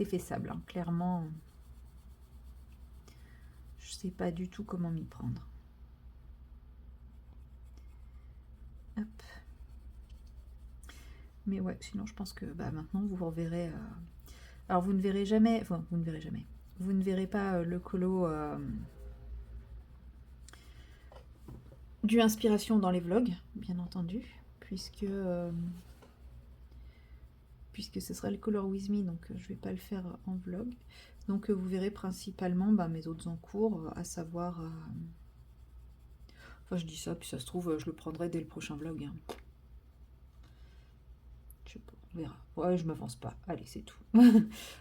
effet sable. Hein. Clairement, je sais pas du tout comment m'y prendre. Hop. Mais ouais, sinon, je pense que bah, maintenant, vous reverrez... Alors, vous ne verrez jamais... Enfin, vous ne verrez jamais. Vous ne verrez pas le colo du inspiration dans les vlogs, bien entendu, puisque ce sera le Color With Me, donc je vais pas le faire en vlog. Donc vous verrez principalement mes autres en cours, à savoir... Enfin, je dis ça, puis ça se trouve, je le prendrai dès le prochain vlog. Hein. Je sais pas, on verra. Ouais, je m'avance pas. Allez, c'est tout.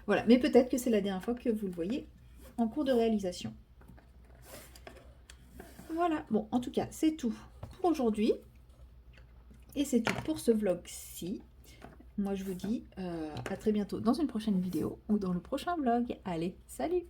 Voilà, mais peut-être que c'est la dernière fois que vous le voyez en cours de réalisation. Voilà, bon, en tout cas, c'est tout pour aujourd'hui. Et c'est tout pour ce vlog-ci. Moi, je vous dis à très bientôt dans une prochaine vidéo ou dans le prochain vlog. Allez, salut!